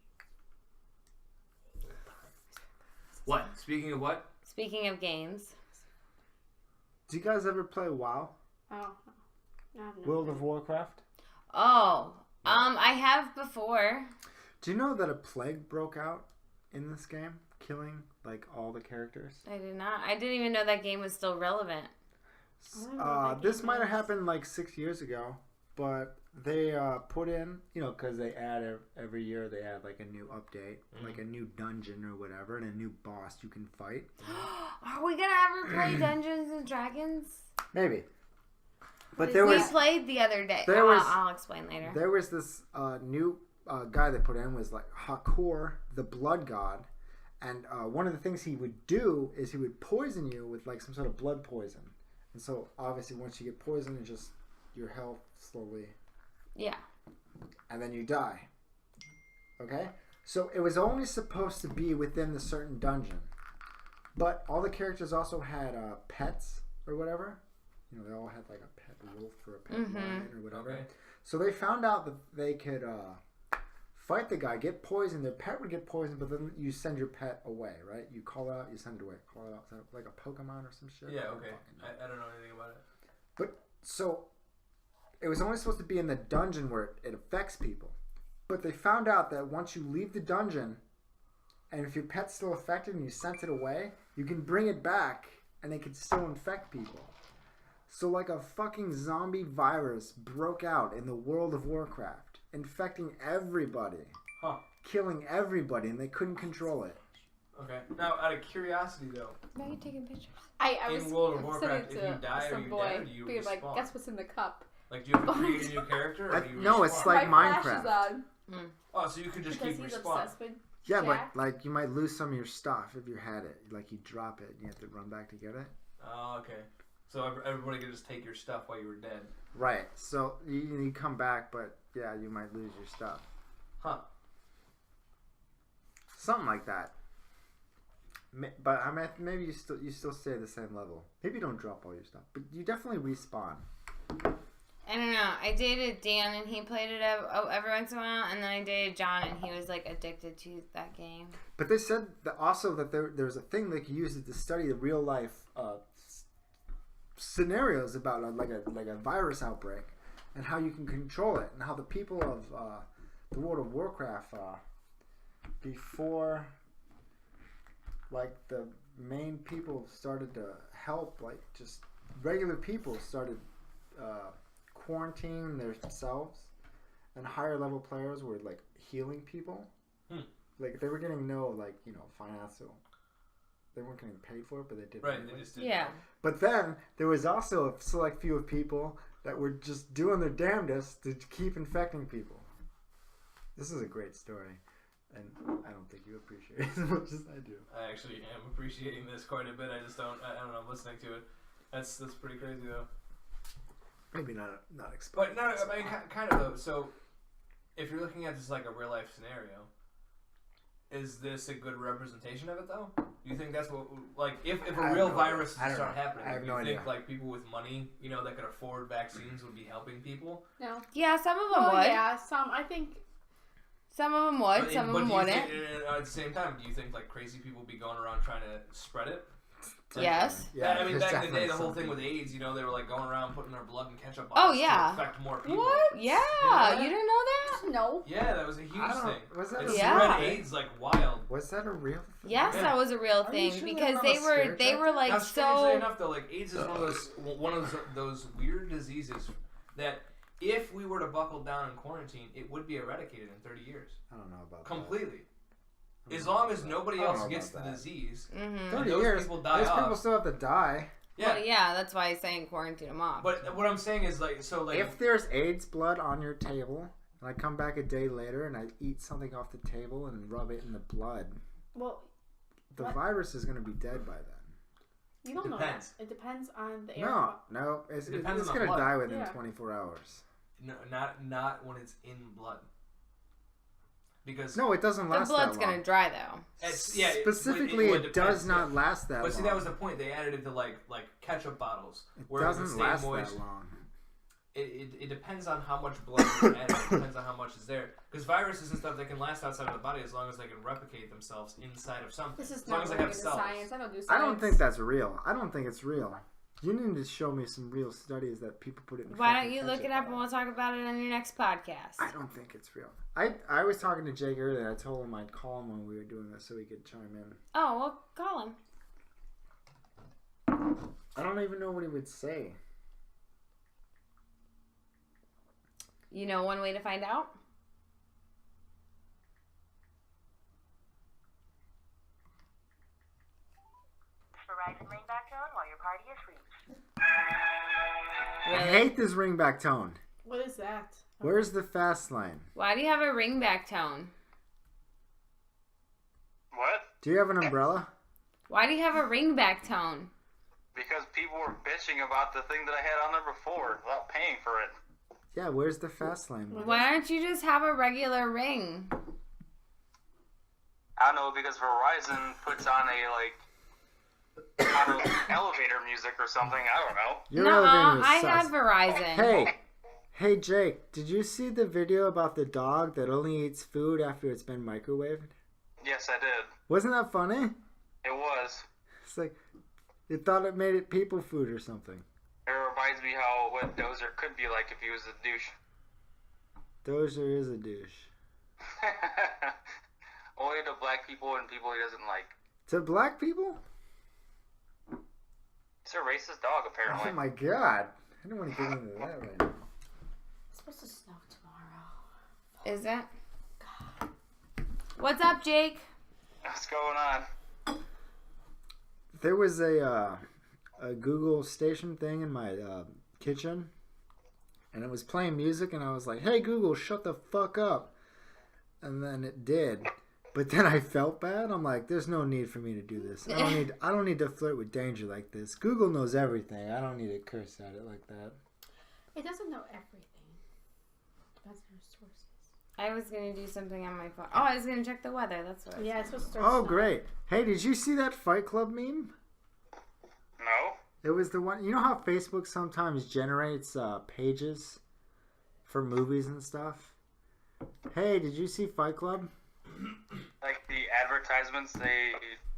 Speaker 4: What? Speaking of what?
Speaker 1: Speaking of games.
Speaker 3: Do you guys ever play WoW?
Speaker 2: Oh. No,
Speaker 3: World of Warcraft?
Speaker 1: Oh. I have before.
Speaker 3: Do you know that a plague broke out in this game, killing like all the characters?
Speaker 1: I did not. I didn't even know that game was still relevant.
Speaker 3: This might have happened like 6 years ago, but they put in, you know, because they add every year they add like a new update, like a new dungeon or whatever, and a new boss you can fight.
Speaker 1: Are we gonna ever play Dungeons and Dragons?
Speaker 3: Maybe. But
Speaker 1: we played the other day. I'll explain later.
Speaker 3: There was this new guy they put in was like Hakor, the Blood God, and one of the things he would do is he would poison you with like some sort of blood poison, and so obviously once you get poisoned, it just your health slowly.
Speaker 1: Yeah.
Speaker 3: And then you die. Okay? So it was only supposed to be within the certain dungeon, but all the characters also had pets or whatever. You know, they all had like a pet wolf or a pet lion or whatever. Okay. So they found out that they could fight the guy, get poisoned. Their pet would get poisoned, but then you send your pet away, right? You call it out, you send it away. Call it out, send it, like a Pokemon or some shit.
Speaker 4: Yeah, okay. I don't know anything about it.
Speaker 3: But so it was only supposed to be in the dungeon where it affects people. But they found out that once you leave the dungeon, and if your pet's still affected and you sent it away, you can bring it back and it can still infect people. So like a fucking zombie virus broke out in the World of Warcraft, infecting everybody, killing everybody, and they couldn't control it.
Speaker 4: Okay. Now, out of curiosity, though.
Speaker 1: Why are you taking pictures?
Speaker 4: In World of Warcraft, if you die or you dead, do you respawn?
Speaker 2: Like, guess what's in the cup?
Speaker 4: Like, do you have to create a new character? Or do you
Speaker 3: no,
Speaker 4: respawn?
Speaker 3: it's like
Speaker 2: My
Speaker 3: Minecraft.
Speaker 2: flash is on.
Speaker 4: Oh, so you could just keep respawning.
Speaker 3: Yeah,
Speaker 2: Jack?
Speaker 3: but like you might lose some of your stuff if you had it. Like you drop it and you have to run back to get it.
Speaker 4: Oh, okay. So everybody could just take your stuff while you were dead.
Speaker 3: Right. So you come back, but yeah, you might lose your stuff.
Speaker 4: Huh.
Speaker 3: Something like that. But I mean, maybe you still stay at the same level. Maybe you don't drop all your stuff, but you definitely respawn.
Speaker 1: I don't know. I dated Dan and he played it every once in a while, and then I dated John and he was like addicted to that game.
Speaker 3: But they said that also that there's a thing they could use it to study the real life scenarios about like a virus outbreak and how you can control it and how the people of the World of Warcraft before like the main people started to help, like just regular people started quarantining themselves, and higher level players were like healing people. Like they were getting no financial. They weren't getting paid for it, but they did.
Speaker 4: Right, they just did.
Speaker 1: Yeah.
Speaker 3: But then there was also a select few of people that were just doing their damnedest to keep infecting people. This is a great story, and I don't think you appreciate it as much as I do.
Speaker 4: I actually am appreciating this quite a bit. I just don't. I don't know. I'm listening to it. That's pretty crazy though.
Speaker 3: Maybe not
Speaker 4: But
Speaker 3: explain.
Speaker 4: no, I mean, kind of though. So, if you're looking at just like a real life scenario, is this a good representation of it though? Do you think that's what, like, if a real virus
Speaker 3: I don't
Speaker 4: start
Speaker 3: know.
Speaker 4: happening,
Speaker 3: I have
Speaker 4: do
Speaker 3: no
Speaker 4: you think
Speaker 3: idea.
Speaker 4: like people with money, that could afford vaccines would be helping people?
Speaker 2: No.
Speaker 1: Yeah, some of them
Speaker 2: Oh
Speaker 1: would.
Speaker 2: yeah, some. I think.
Speaker 1: Some of them would. Some of them
Speaker 4: do you
Speaker 1: wouldn't.
Speaker 4: think, at the same time, do you think like crazy people would be going around trying to spread it?
Speaker 1: Yes.
Speaker 3: Yeah,
Speaker 4: I mean,
Speaker 3: there's
Speaker 4: back in the day,
Speaker 3: definitely
Speaker 4: the whole
Speaker 3: some
Speaker 4: thing with
Speaker 3: people.
Speaker 4: AIDS, they were like going around putting their blood in ketchup
Speaker 1: Oh,
Speaker 4: bottles
Speaker 1: yeah.
Speaker 4: to infect more people.
Speaker 1: What? Yeah.
Speaker 4: that?
Speaker 1: You didn't know that?
Speaker 2: No.
Speaker 4: Yeah, that was a huge
Speaker 3: I don't-
Speaker 4: thing.
Speaker 3: was that
Speaker 4: It
Speaker 3: a
Speaker 1: Yeah.
Speaker 4: spread AIDS like wild.
Speaker 3: Was that a real thing?
Speaker 1: Yes,
Speaker 4: Yeah.
Speaker 1: that was a real
Speaker 3: Are you
Speaker 1: thing
Speaker 3: sure
Speaker 1: because
Speaker 3: they're
Speaker 1: they
Speaker 3: not a
Speaker 1: were
Speaker 3: scare
Speaker 1: they were
Speaker 3: tactic?
Speaker 1: like
Speaker 4: Now, strangely
Speaker 1: so.
Speaker 4: enough, though, like AIDS is one of those weird diseases that if we were to buckle down in quarantine, it would be eradicated in 30 years
Speaker 3: I don't know about
Speaker 4: completely.
Speaker 3: that.
Speaker 4: As long as nobody
Speaker 3: I don't
Speaker 4: else
Speaker 3: know
Speaker 4: gets
Speaker 3: about
Speaker 4: the
Speaker 3: that.
Speaker 4: disease,
Speaker 1: Mm-hmm.
Speaker 3: 30
Speaker 4: those
Speaker 3: years.
Speaker 4: people die
Speaker 3: Those
Speaker 4: off.
Speaker 3: people still have to die.
Speaker 4: yeah.
Speaker 1: Well, yeah, that's why he's saying quarantine them off.
Speaker 4: But what I'm saying is like
Speaker 3: If there's AIDS blood on your table, and I come back a day later and I eat something off the table and rub it in the blood,
Speaker 2: Well,
Speaker 3: the
Speaker 2: What?
Speaker 3: virus is going to be dead by then.
Speaker 2: you don't know
Speaker 4: Depends.
Speaker 2: that. It depends on the air.
Speaker 3: No, it's
Speaker 4: It depends on the
Speaker 3: going to
Speaker 4: blood.
Speaker 3: die within
Speaker 2: Yeah.
Speaker 3: 24 hours.
Speaker 4: no, not when it's in blood, because
Speaker 3: No, it doesn't
Speaker 1: the
Speaker 3: last
Speaker 1: blood's
Speaker 3: that long.
Speaker 1: gonna dry though.
Speaker 3: Specifically,
Speaker 4: would
Speaker 3: it
Speaker 4: depend,
Speaker 3: does not
Speaker 4: yeah.
Speaker 3: last that long.
Speaker 4: But see, that was the point. They added it to like ketchup bottles,
Speaker 3: It
Speaker 4: where it would
Speaker 3: doesn't
Speaker 4: stay
Speaker 3: last
Speaker 4: moist.
Speaker 3: that long.
Speaker 4: It depends on how much blood you're adding. It depends on how much is there. Because viruses and stuff, they can last outside of the body as long as they can replicate themselves inside of something.
Speaker 2: This is
Speaker 4: as long
Speaker 2: not
Speaker 4: as they
Speaker 2: related
Speaker 4: have
Speaker 2: to
Speaker 4: cells.
Speaker 2: science. I don't do science.
Speaker 3: I don't think that's real. I don't think it's real. You need to show me some real studies that people put it in.
Speaker 1: Why
Speaker 3: fucking
Speaker 1: don't you look
Speaker 3: ketchup
Speaker 1: it up and
Speaker 3: bottles.
Speaker 1: we'll talk about it on your next podcast?
Speaker 3: I don't think it's real. I was talking to Jake earlier. I told him I'd call him when we were doing this so he could chime in.
Speaker 1: Oh, well, call him.
Speaker 3: I don't even know what he would say.
Speaker 1: You know one way to find out?
Speaker 5: Verizon ringback tone while your party is reached.
Speaker 3: I
Speaker 1: Really?
Speaker 3: hate this ringback tone.
Speaker 2: What is that?
Speaker 3: Where's the fast line?
Speaker 1: Why do you have a ringback tone?
Speaker 6: What?
Speaker 3: Do you have an umbrella?
Speaker 1: Why do you have a ringback tone?
Speaker 6: Because people were bitching about the thing that I had on there before without paying for it.
Speaker 3: Yeah, where's the fast line?
Speaker 1: Why don't you just have a regular ring?
Speaker 6: I don't know, because Verizon puts on elevator music or something. I don't know.
Speaker 3: Your
Speaker 1: No,
Speaker 3: elevator is
Speaker 1: I
Speaker 3: sus.
Speaker 1: had Verizon.
Speaker 3: Hey Jake, did you see the video about the dog that only eats food after it's been microwaved?
Speaker 6: Yes, I did.
Speaker 3: Wasn't that funny?
Speaker 6: It was.
Speaker 3: It's like, it thought it made it people food or something.
Speaker 6: It reminds me how what Dozer could be like if he was a douche.
Speaker 3: Dozer is a douche.
Speaker 6: Only to black people and people he doesn't like.
Speaker 3: To black people?
Speaker 6: It's a racist dog, apparently.
Speaker 3: Oh my god. I don't want to get into that right now.
Speaker 2: It's supposed to snow tomorrow.
Speaker 1: Is it? What's up, Jake?
Speaker 6: What's going on?
Speaker 3: There was a Google station thing in my kitchen, and it was playing music, and I was like, "Hey Google, shut the fuck up!" And then it did, But then I felt bad. I'm like, there's no need for me to do this. I don't need to flirt with danger like this. Google knows everything. I don't need to curse at it like that.
Speaker 2: It doesn't know everything. Depends on your sources.
Speaker 1: I was gonna do something on my phone. Oh, I was gonna check the weather. That's what.
Speaker 2: Yeah, it's supposed to start.
Speaker 3: Oh, great. Hey, did you see that Fight Club meme?
Speaker 6: No.
Speaker 3: It was the one. You know how Facebook sometimes generates pages for movies and stuff? Hey, did you see Fight Club?
Speaker 6: Like the advertisements they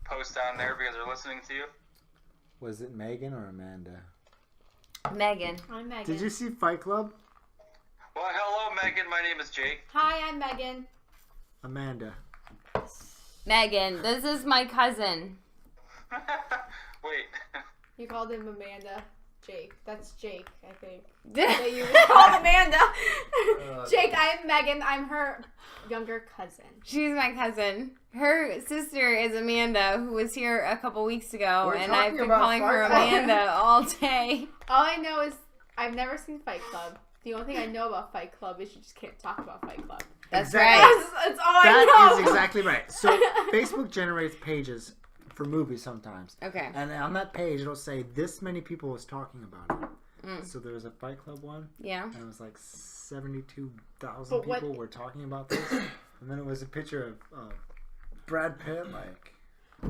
Speaker 6: post on there because they're listening to you?
Speaker 3: Was it Megan or Amanda?
Speaker 1: Megan.
Speaker 2: I'm Megan.
Speaker 3: Did you see Fight Club?
Speaker 6: Well, hello, Megan. My name is Jake.
Speaker 2: Hi, I'm Megan.
Speaker 3: Amanda.
Speaker 1: Megan, this is my cousin.
Speaker 6: Wait.
Speaker 2: You called him Amanda. Jake. That's Jake, I think.
Speaker 1: That
Speaker 2: That you
Speaker 1: called Amanda.
Speaker 2: Jake, I'm Megan. I'm her younger cousin.
Speaker 1: She's my cousin. Her sister is Amanda, who was here a couple weeks ago,
Speaker 3: We're
Speaker 1: and
Speaker 3: talking
Speaker 1: I've been
Speaker 3: about
Speaker 1: calling her
Speaker 3: Fight Club.
Speaker 1: Amanda all day.
Speaker 2: All I know is I've never seen Fight Club. The only thing I know about Fight Club is you just can't talk about Fight Club.
Speaker 1: That's
Speaker 3: Exactly.
Speaker 1: right.
Speaker 2: That's all I
Speaker 3: That
Speaker 2: know.
Speaker 3: is exactly right. So Facebook generates pages for movies sometimes.
Speaker 1: Okay.
Speaker 3: And on that page, it'll say this many people was talking about it.
Speaker 1: Mm.
Speaker 3: So there was a Fight Club one,
Speaker 1: Yeah.
Speaker 3: and it was like 72,000
Speaker 2: But what-
Speaker 3: people were talking about this. And then it was a picture of Brad Pitt, like...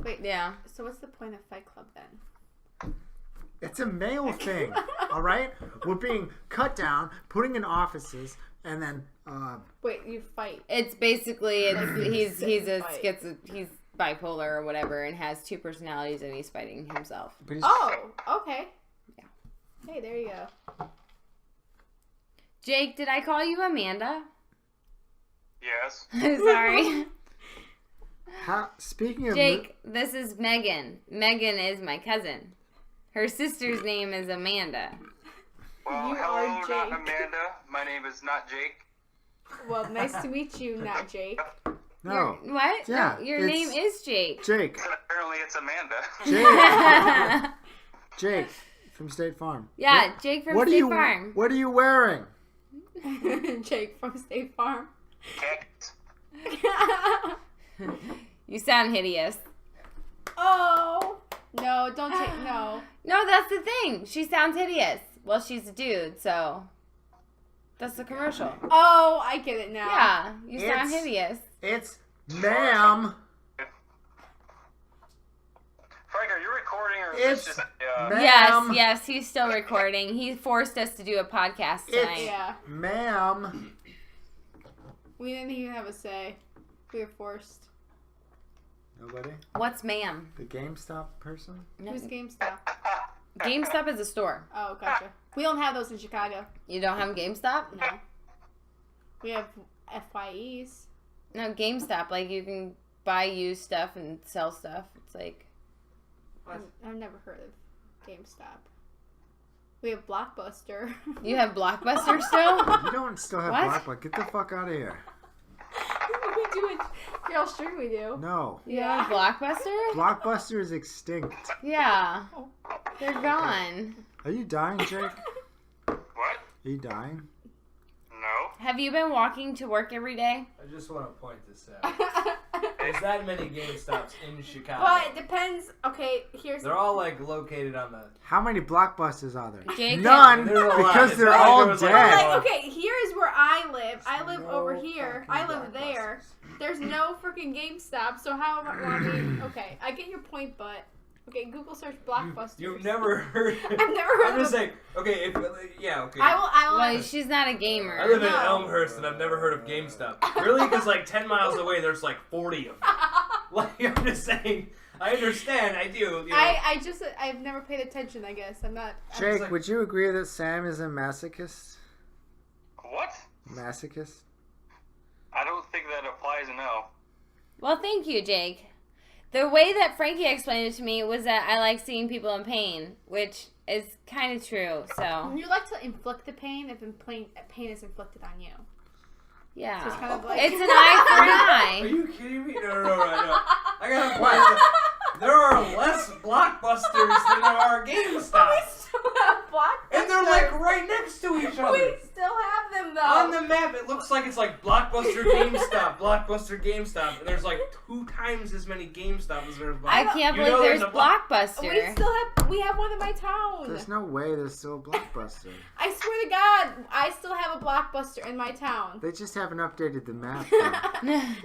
Speaker 2: Wait,
Speaker 1: Yeah.
Speaker 2: so what's the point of Fight Club then?
Speaker 3: It's a male thing, all right? We're being cut down, putting in offices, and then...
Speaker 2: Wait, you fight.
Speaker 1: It's basically he's
Speaker 2: Fight.
Speaker 1: he's bipolar or whatever and has two personalities and he's fighting himself.
Speaker 3: but he's-
Speaker 2: Oh, okay.
Speaker 1: Yeah.
Speaker 2: Hey, there you go.
Speaker 1: Jake, did I call you Amanda?
Speaker 6: Yes.
Speaker 1: Sorry.
Speaker 3: Speaking of...
Speaker 1: Jake, this is Megan. Megan is my cousin. Her sister's name is Amanda.
Speaker 6: Well,
Speaker 2: You
Speaker 6: hello,
Speaker 2: are
Speaker 6: not
Speaker 2: Jake.
Speaker 6: Amanda. My name is not Jake.
Speaker 2: Well, nice to meet you, not Jake.
Speaker 3: No,
Speaker 1: What?
Speaker 3: Yeah,
Speaker 1: No, your
Speaker 3: it's-
Speaker 1: name is Jake.
Speaker 3: Jake.
Speaker 6: Apparently, it's Amanda.
Speaker 3: Jake. Jake from State Farm.
Speaker 1: Yeah, Jake from
Speaker 3: What are
Speaker 1: State
Speaker 3: you?
Speaker 1: Farm.
Speaker 3: What are you wearing?
Speaker 2: Jake from State Farm.
Speaker 6: Cactus.
Speaker 1: You sound hideous.
Speaker 2: Oh no! Don't take no.
Speaker 1: No, that's the thing. She sounds hideous. Well, she's a dude, so that's the commercial.
Speaker 2: Oh, I get it now.
Speaker 1: Yeah, you sound
Speaker 3: It's-
Speaker 1: hideous.
Speaker 3: It's ma'am.
Speaker 6: Frank, are you recording or is
Speaker 3: It's
Speaker 6: this just...
Speaker 3: ma'am.
Speaker 1: Yes, he's still recording. He forced us to do a podcast tonight.
Speaker 2: Yeah.
Speaker 3: Ma'am.
Speaker 2: We didn't even have a say. We were forced.
Speaker 3: Nobody?
Speaker 1: What's ma'am?
Speaker 3: The GameStop person?
Speaker 1: No.
Speaker 2: Who's GameStop?
Speaker 1: GameStop is a store.
Speaker 2: Oh, gotcha. We don't have those in Chicago.
Speaker 1: You don't have GameStop?
Speaker 2: No. We have FYEs.
Speaker 1: No, GameStop. Like, you can buy used stuff and sell stuff. It's like...
Speaker 2: I've never heard of GameStop. We have Blockbuster.
Speaker 1: You have Blockbuster still?
Speaker 3: You don't still have
Speaker 1: What?
Speaker 3: Blackblood. Get the fuck out of here.
Speaker 2: We do it. Girl, sure we do.
Speaker 3: No.
Speaker 1: You have Blockbuster?
Speaker 3: Blockbuster is extinct.
Speaker 1: Yeah. They're gone.
Speaker 3: Are you dying, Jake?
Speaker 6: What?
Speaker 3: Are you dying?
Speaker 6: No.
Speaker 1: Have you been walking to work every day?
Speaker 4: I just want to point this out. There's that many GameStops in Chicago.
Speaker 2: But it depends. Okay, here's
Speaker 4: They're all like located on the.
Speaker 3: How many Blockbusters are there?
Speaker 1: Jake,
Speaker 3: None,
Speaker 4: There's a lot.
Speaker 3: because
Speaker 4: It's
Speaker 3: they're
Speaker 4: not like
Speaker 3: all
Speaker 4: there was, like,
Speaker 3: dead.
Speaker 2: like, okay, here's where I live. I live
Speaker 3: No
Speaker 2: over here. I
Speaker 3: fucking
Speaker 2: live there.
Speaker 3: Blockbusters.
Speaker 2: There's no freaking GameStop. So how am I? Well, I mean, okay, I get your point, but okay, Google search Blockbusters.
Speaker 4: You've never heard.
Speaker 2: I've never heard
Speaker 4: I'm
Speaker 2: of
Speaker 4: just
Speaker 2: them.
Speaker 4: saying. Okay, yeah, okay.
Speaker 2: I will.
Speaker 1: Well, she's not a gamer.
Speaker 4: I live in
Speaker 2: No.
Speaker 4: Elmhurst and I've never heard of GameStop. Really? Because like 10 miles away, there's like 40 of them. Like, I'm just saying. I understand. I do. You know.
Speaker 2: I've never paid attention. I guess I'm not. I'm
Speaker 3: Jake,
Speaker 4: like-
Speaker 3: would you agree that Sam is a masochist?
Speaker 6: What?
Speaker 3: Masochist?
Speaker 6: I don't think that applies, no.
Speaker 1: Well, thank you, Jake. The way that Frankie explained it to me was that I like seeing people in pain, which is kind of true, so...
Speaker 2: You like to inflict the pain if pain is inflicted on you.
Speaker 1: Yeah.
Speaker 2: So it's kind of like
Speaker 1: It's an eye for an
Speaker 4: Are
Speaker 1: eye.
Speaker 4: you kidding me? No. I gotta point out, there are less Blockbusters than there are GameStops.
Speaker 2: still have Blockbusters.
Speaker 4: And they're like right next to each
Speaker 2: We
Speaker 4: other.
Speaker 2: still have them, though.
Speaker 4: On the map, it looks like it's like Blockbuster, GameStop, and there's like 2 times as many GameStop as there's
Speaker 1: I can't believe there's Blockbuster.
Speaker 2: We have one in my town.
Speaker 3: There's no way there's still a Blockbuster.
Speaker 2: I swear to God, I still have a Blockbuster in my town.
Speaker 3: They just haven't updated the map.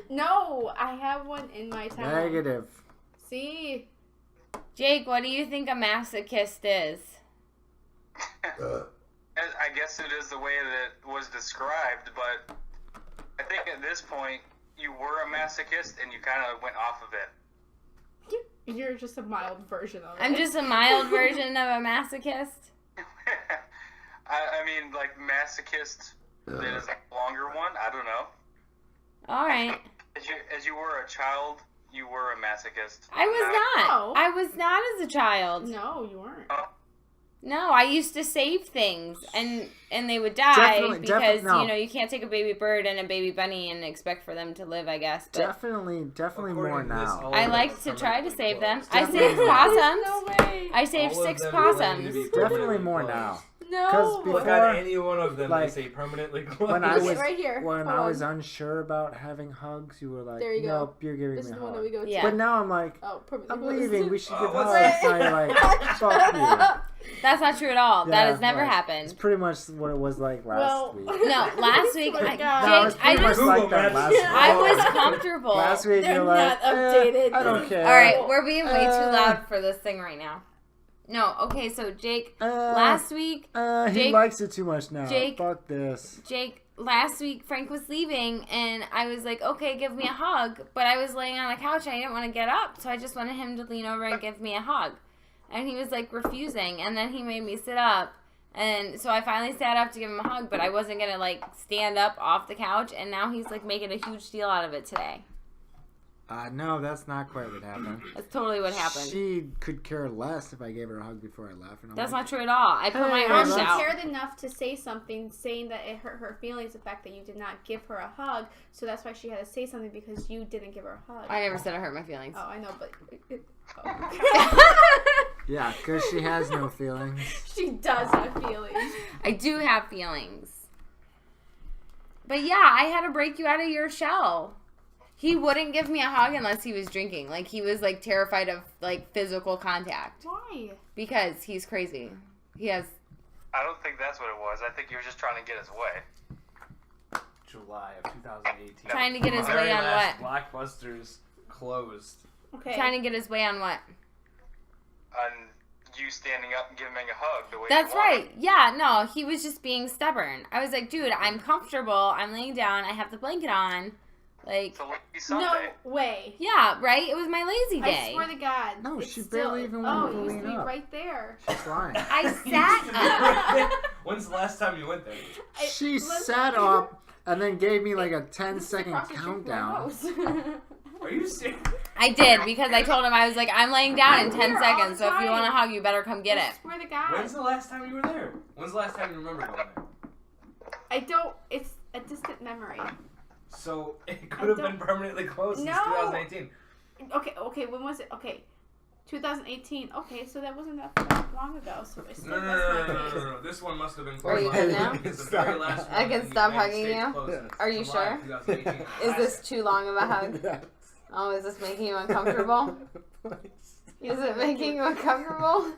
Speaker 2: No, I have one in my town.
Speaker 3: Negative.
Speaker 2: See?
Speaker 1: Jake, what do you think a masochist is?
Speaker 6: I guess it is the way that it was described, but I think at this point you were a masochist and you kind of went off of it.
Speaker 2: You're just a mild version of it.
Speaker 1: I'm just a mild version of a masochist.
Speaker 6: I mean, like masochist that is a longer one. I don't know.
Speaker 1: All right.
Speaker 6: As you were a child, you were a masochist.
Speaker 1: I was not.
Speaker 2: No.
Speaker 1: I was not as a child.
Speaker 2: No, you weren't.
Speaker 1: No, I used to save things, and they would die because
Speaker 3: no.
Speaker 1: you know you can't take a baby bird and a baby bunny and expect for them to live. I guess. But
Speaker 3: Definitely more now.
Speaker 1: I like to try to save them. I saved possums.
Speaker 2: No way.
Speaker 1: I saved 6 possums.
Speaker 3: Definitely more now.
Speaker 2: No.
Speaker 3: Before,
Speaker 4: Look at any one of them,
Speaker 3: like,
Speaker 4: they say permanently closed.
Speaker 3: When I was
Speaker 2: right here.
Speaker 3: when
Speaker 2: Hold
Speaker 3: I was
Speaker 2: on.
Speaker 3: unsure about having hugs, you were like,
Speaker 2: There you go.
Speaker 3: "Nope, you're giving
Speaker 2: This
Speaker 3: me
Speaker 2: is
Speaker 3: a
Speaker 2: the one that
Speaker 3: hug."
Speaker 2: we go to.
Speaker 1: Yeah.
Speaker 3: But now I'm like,
Speaker 2: Oh, perfect.
Speaker 3: I'm leaving. We should give
Speaker 4: what's
Speaker 3: hugs.
Speaker 4: that?
Speaker 3: Now you're like, fuck you.
Speaker 1: That's not true at all.
Speaker 3: Yeah,
Speaker 1: that has never
Speaker 3: like, It's
Speaker 1: happened.
Speaker 3: pretty much what it was like last week.
Speaker 1: No, last week,
Speaker 2: Swear to
Speaker 1: I,
Speaker 2: God.
Speaker 3: No, it's
Speaker 1: Jake, I
Speaker 3: pretty much
Speaker 1: just,
Speaker 3: like that
Speaker 4: Google
Speaker 3: last
Speaker 4: Maps.
Speaker 3: week.
Speaker 1: I was comfortable.
Speaker 3: Last week
Speaker 2: They're
Speaker 3: you're like,
Speaker 2: not updated.
Speaker 3: I don't care.
Speaker 1: All right, we're being way too loud for this thing right now. No, okay, so Jake, last week,
Speaker 3: he
Speaker 1: Jake-
Speaker 3: likes it too much now.
Speaker 1: Jake-
Speaker 3: Fuck this.
Speaker 1: Jake, last week Frank was leaving, and I was like, okay, give me a hug. But I was laying on the couch, and I didn't want to get up, so I just wanted him to lean over and give me a hug. And he was like refusing, and then he made me sit up. And so I finally sat up to give him a hug, but I wasn't going to like stand up off the couch, and now he's like making a huge deal out of it today.
Speaker 3: No, that's not quite what happened.
Speaker 1: That's totally what happened.
Speaker 3: She could care less if I gave her a hug before I left. And I'm
Speaker 1: That's
Speaker 3: like,
Speaker 1: not true at all. I put my
Speaker 3: Hey,
Speaker 1: arms
Speaker 2: She
Speaker 1: out.
Speaker 2: cared enough to say something, saying that it hurt her feelings, the fact that you did not give her a hug. So that's why she had to say something, because you didn't give her a hug.
Speaker 1: I never said it hurt my feelings.
Speaker 2: Oh, I know, but
Speaker 3: Yeah, because she has no feelings.
Speaker 2: she does have feelings.
Speaker 1: I do have feelings. But yeah, I had to break you out of your shell. He wouldn't give me a hug unless he was drinking. Like, he was, like, terrified of, like, physical contact.
Speaker 2: Why?
Speaker 1: Because he's crazy. He has...
Speaker 6: I don't think that's what it was. I think he was just trying to get his way.
Speaker 4: July of 2018.
Speaker 1: Trying to get his
Speaker 4: Very
Speaker 1: way on
Speaker 4: last
Speaker 1: what?
Speaker 4: Blockbusters closed.
Speaker 2: Okay.
Speaker 1: Trying to get his way on what?
Speaker 6: And you standing up and giving him a hug the way
Speaker 1: That's
Speaker 6: you wanted.
Speaker 1: right. Yeah, no, he was just being stubborn. I was like, dude, I'm comfortable. I'm laying down. I have the blanket on. Like,
Speaker 6: It's a lazy
Speaker 2: No
Speaker 6: Sunday.
Speaker 2: way.
Speaker 1: yeah, right? It was my lazy day.
Speaker 2: I swear to God.
Speaker 3: No,
Speaker 2: it's
Speaker 3: she
Speaker 2: still,
Speaker 3: barely even
Speaker 2: Oh,
Speaker 3: wanted to
Speaker 2: it used
Speaker 3: lean
Speaker 2: to be
Speaker 3: up.
Speaker 2: right there.
Speaker 3: She's lying.
Speaker 1: I sat up.
Speaker 4: When's the last time you went there?
Speaker 3: She
Speaker 2: Listen.
Speaker 3: sat up and then gave me like a 10-second
Speaker 2: Across the street from my
Speaker 3: countdown.
Speaker 2: house.
Speaker 4: Are you serious?
Speaker 1: I did, because I told him, I was like, I'm laying down in 10
Speaker 2: here all
Speaker 1: seconds,
Speaker 2: the
Speaker 1: so if you
Speaker 2: time.
Speaker 1: want a hug, you better come get
Speaker 2: I
Speaker 1: it.
Speaker 2: swear to God.
Speaker 4: When's the last time you were there? When's the last time you remember going there?
Speaker 2: I don't. It's a distant memory.
Speaker 4: So it could have been permanently closed since
Speaker 2: No.
Speaker 4: 2018.
Speaker 2: Okay. When was it? Okay. 2018. Okay, so that wasn't that long ago. So it's still
Speaker 4: No. This one must have been
Speaker 1: Are you
Speaker 4: closed.
Speaker 1: good now?
Speaker 4: It's the very last
Speaker 1: I
Speaker 4: one
Speaker 1: can
Speaker 4: in the
Speaker 1: stop
Speaker 4: United
Speaker 1: hugging
Speaker 4: States
Speaker 1: you?
Speaker 4: closed since
Speaker 1: Are you
Speaker 4: July
Speaker 1: sure?
Speaker 4: of 2018.
Speaker 1: Is this too long of a hug?
Speaker 3: Yes.
Speaker 1: Oh, is this making you uncomfortable? Is it making you uncomfortable?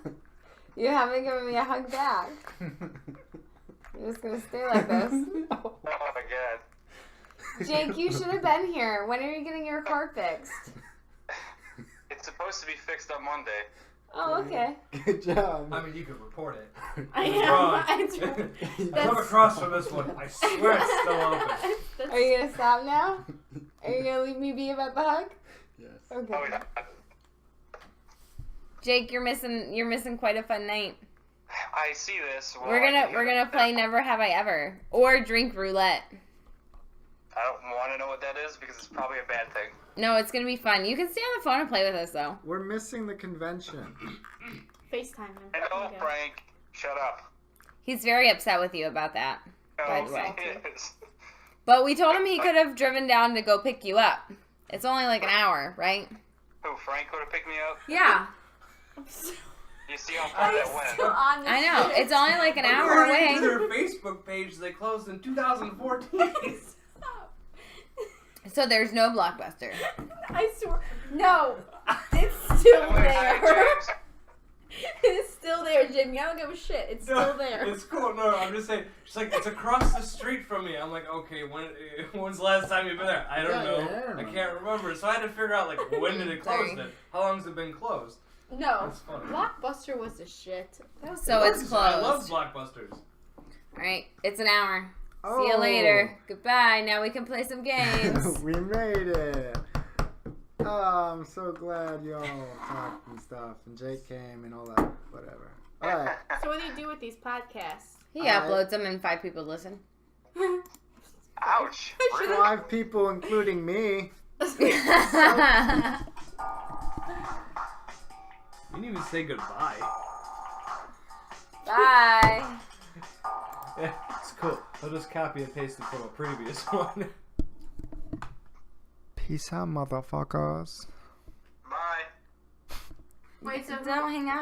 Speaker 1: You haven't given me a hug back. You're just gonna stay like this.
Speaker 6: Oh my God.
Speaker 1: Jake, you should have been here. When are you getting your car fixed?
Speaker 6: It's supposed to be fixed up Monday.
Speaker 1: Oh, okay.
Speaker 3: Good job.
Speaker 4: I mean, you could report it.
Speaker 2: I
Speaker 4: It's
Speaker 2: am.
Speaker 4: wrong.
Speaker 2: I
Speaker 4: Come across from this one. I swear it's still open.
Speaker 1: Are you gonna stop now? Are you gonna leave me be about the hug?
Speaker 3: Yes.
Speaker 1: Okay.
Speaker 6: Oh, yeah.
Speaker 1: Jake, you're missing quite a fun night.
Speaker 6: I see this. Well,
Speaker 1: We're gonna play Never Have I Ever or drink roulette.
Speaker 6: I don't want to know what that is because it's probably a bad thing.
Speaker 1: No, it's gonna be fun. You can stay on the phone and play with us though.
Speaker 3: We're missing the convention.
Speaker 2: FaceTime him.
Speaker 6: I know,
Speaker 2: Okay.
Speaker 6: Frank. Shut up.
Speaker 1: He's very upset with you about that. By
Speaker 6: No,
Speaker 1: the way.
Speaker 6: he is.
Speaker 1: But we told him he could have driven down to go pick you up. It's only like an hour, right?
Speaker 6: Who, Frank would have picked me up?
Speaker 1: Yeah.
Speaker 6: Yeah, You see how far that went.
Speaker 2: Still on this
Speaker 1: I know.
Speaker 2: shit.
Speaker 1: It's only like an hour
Speaker 4: According to
Speaker 1: away.
Speaker 4: their Facebook page, they closed in 2014.
Speaker 2: Stop.
Speaker 1: So there's no Blockbuster.
Speaker 2: I swear. No. It's still
Speaker 6: Hi,
Speaker 2: there.
Speaker 6: James.
Speaker 2: It's still there, Jimmy. I don't give a shit. It's still there.
Speaker 4: It's cool. No, I'm just saying. She's like, it's across the street from me. I'm like, okay, when's the last time you've been there? I don't
Speaker 3: Yeah,
Speaker 4: know.
Speaker 3: yeah.
Speaker 4: I can't remember. So I had to figure out, like, when did it close
Speaker 1: Sorry.
Speaker 4: then? How long's it been closed?
Speaker 2: No.
Speaker 4: That's funny.
Speaker 2: Blockbuster was the shit. That was
Speaker 1: So it's
Speaker 4: I love
Speaker 1: closed.
Speaker 4: Blockbusters.
Speaker 1: Alright, it's an hour. See
Speaker 3: Oh.
Speaker 1: you later. Goodbye. Now we can play some games.
Speaker 3: We made it. Oh, I'm so glad y'all talked and stuff, and Jake came and all that, whatever. All right.
Speaker 2: So what do you do with these podcasts?
Speaker 1: He
Speaker 3: Alright.
Speaker 1: uploads them and 5 people listen.
Speaker 6: Ouch.
Speaker 3: 5 people, including me.
Speaker 4: You didn't even say goodbye.
Speaker 1: Bye.
Speaker 4: Yeah, it's cool. I'll just copy and paste it from a previous one.
Speaker 3: Peace out, motherfuckers.
Speaker 6: Bye.
Speaker 2: Wait, so
Speaker 1: Don't hang out.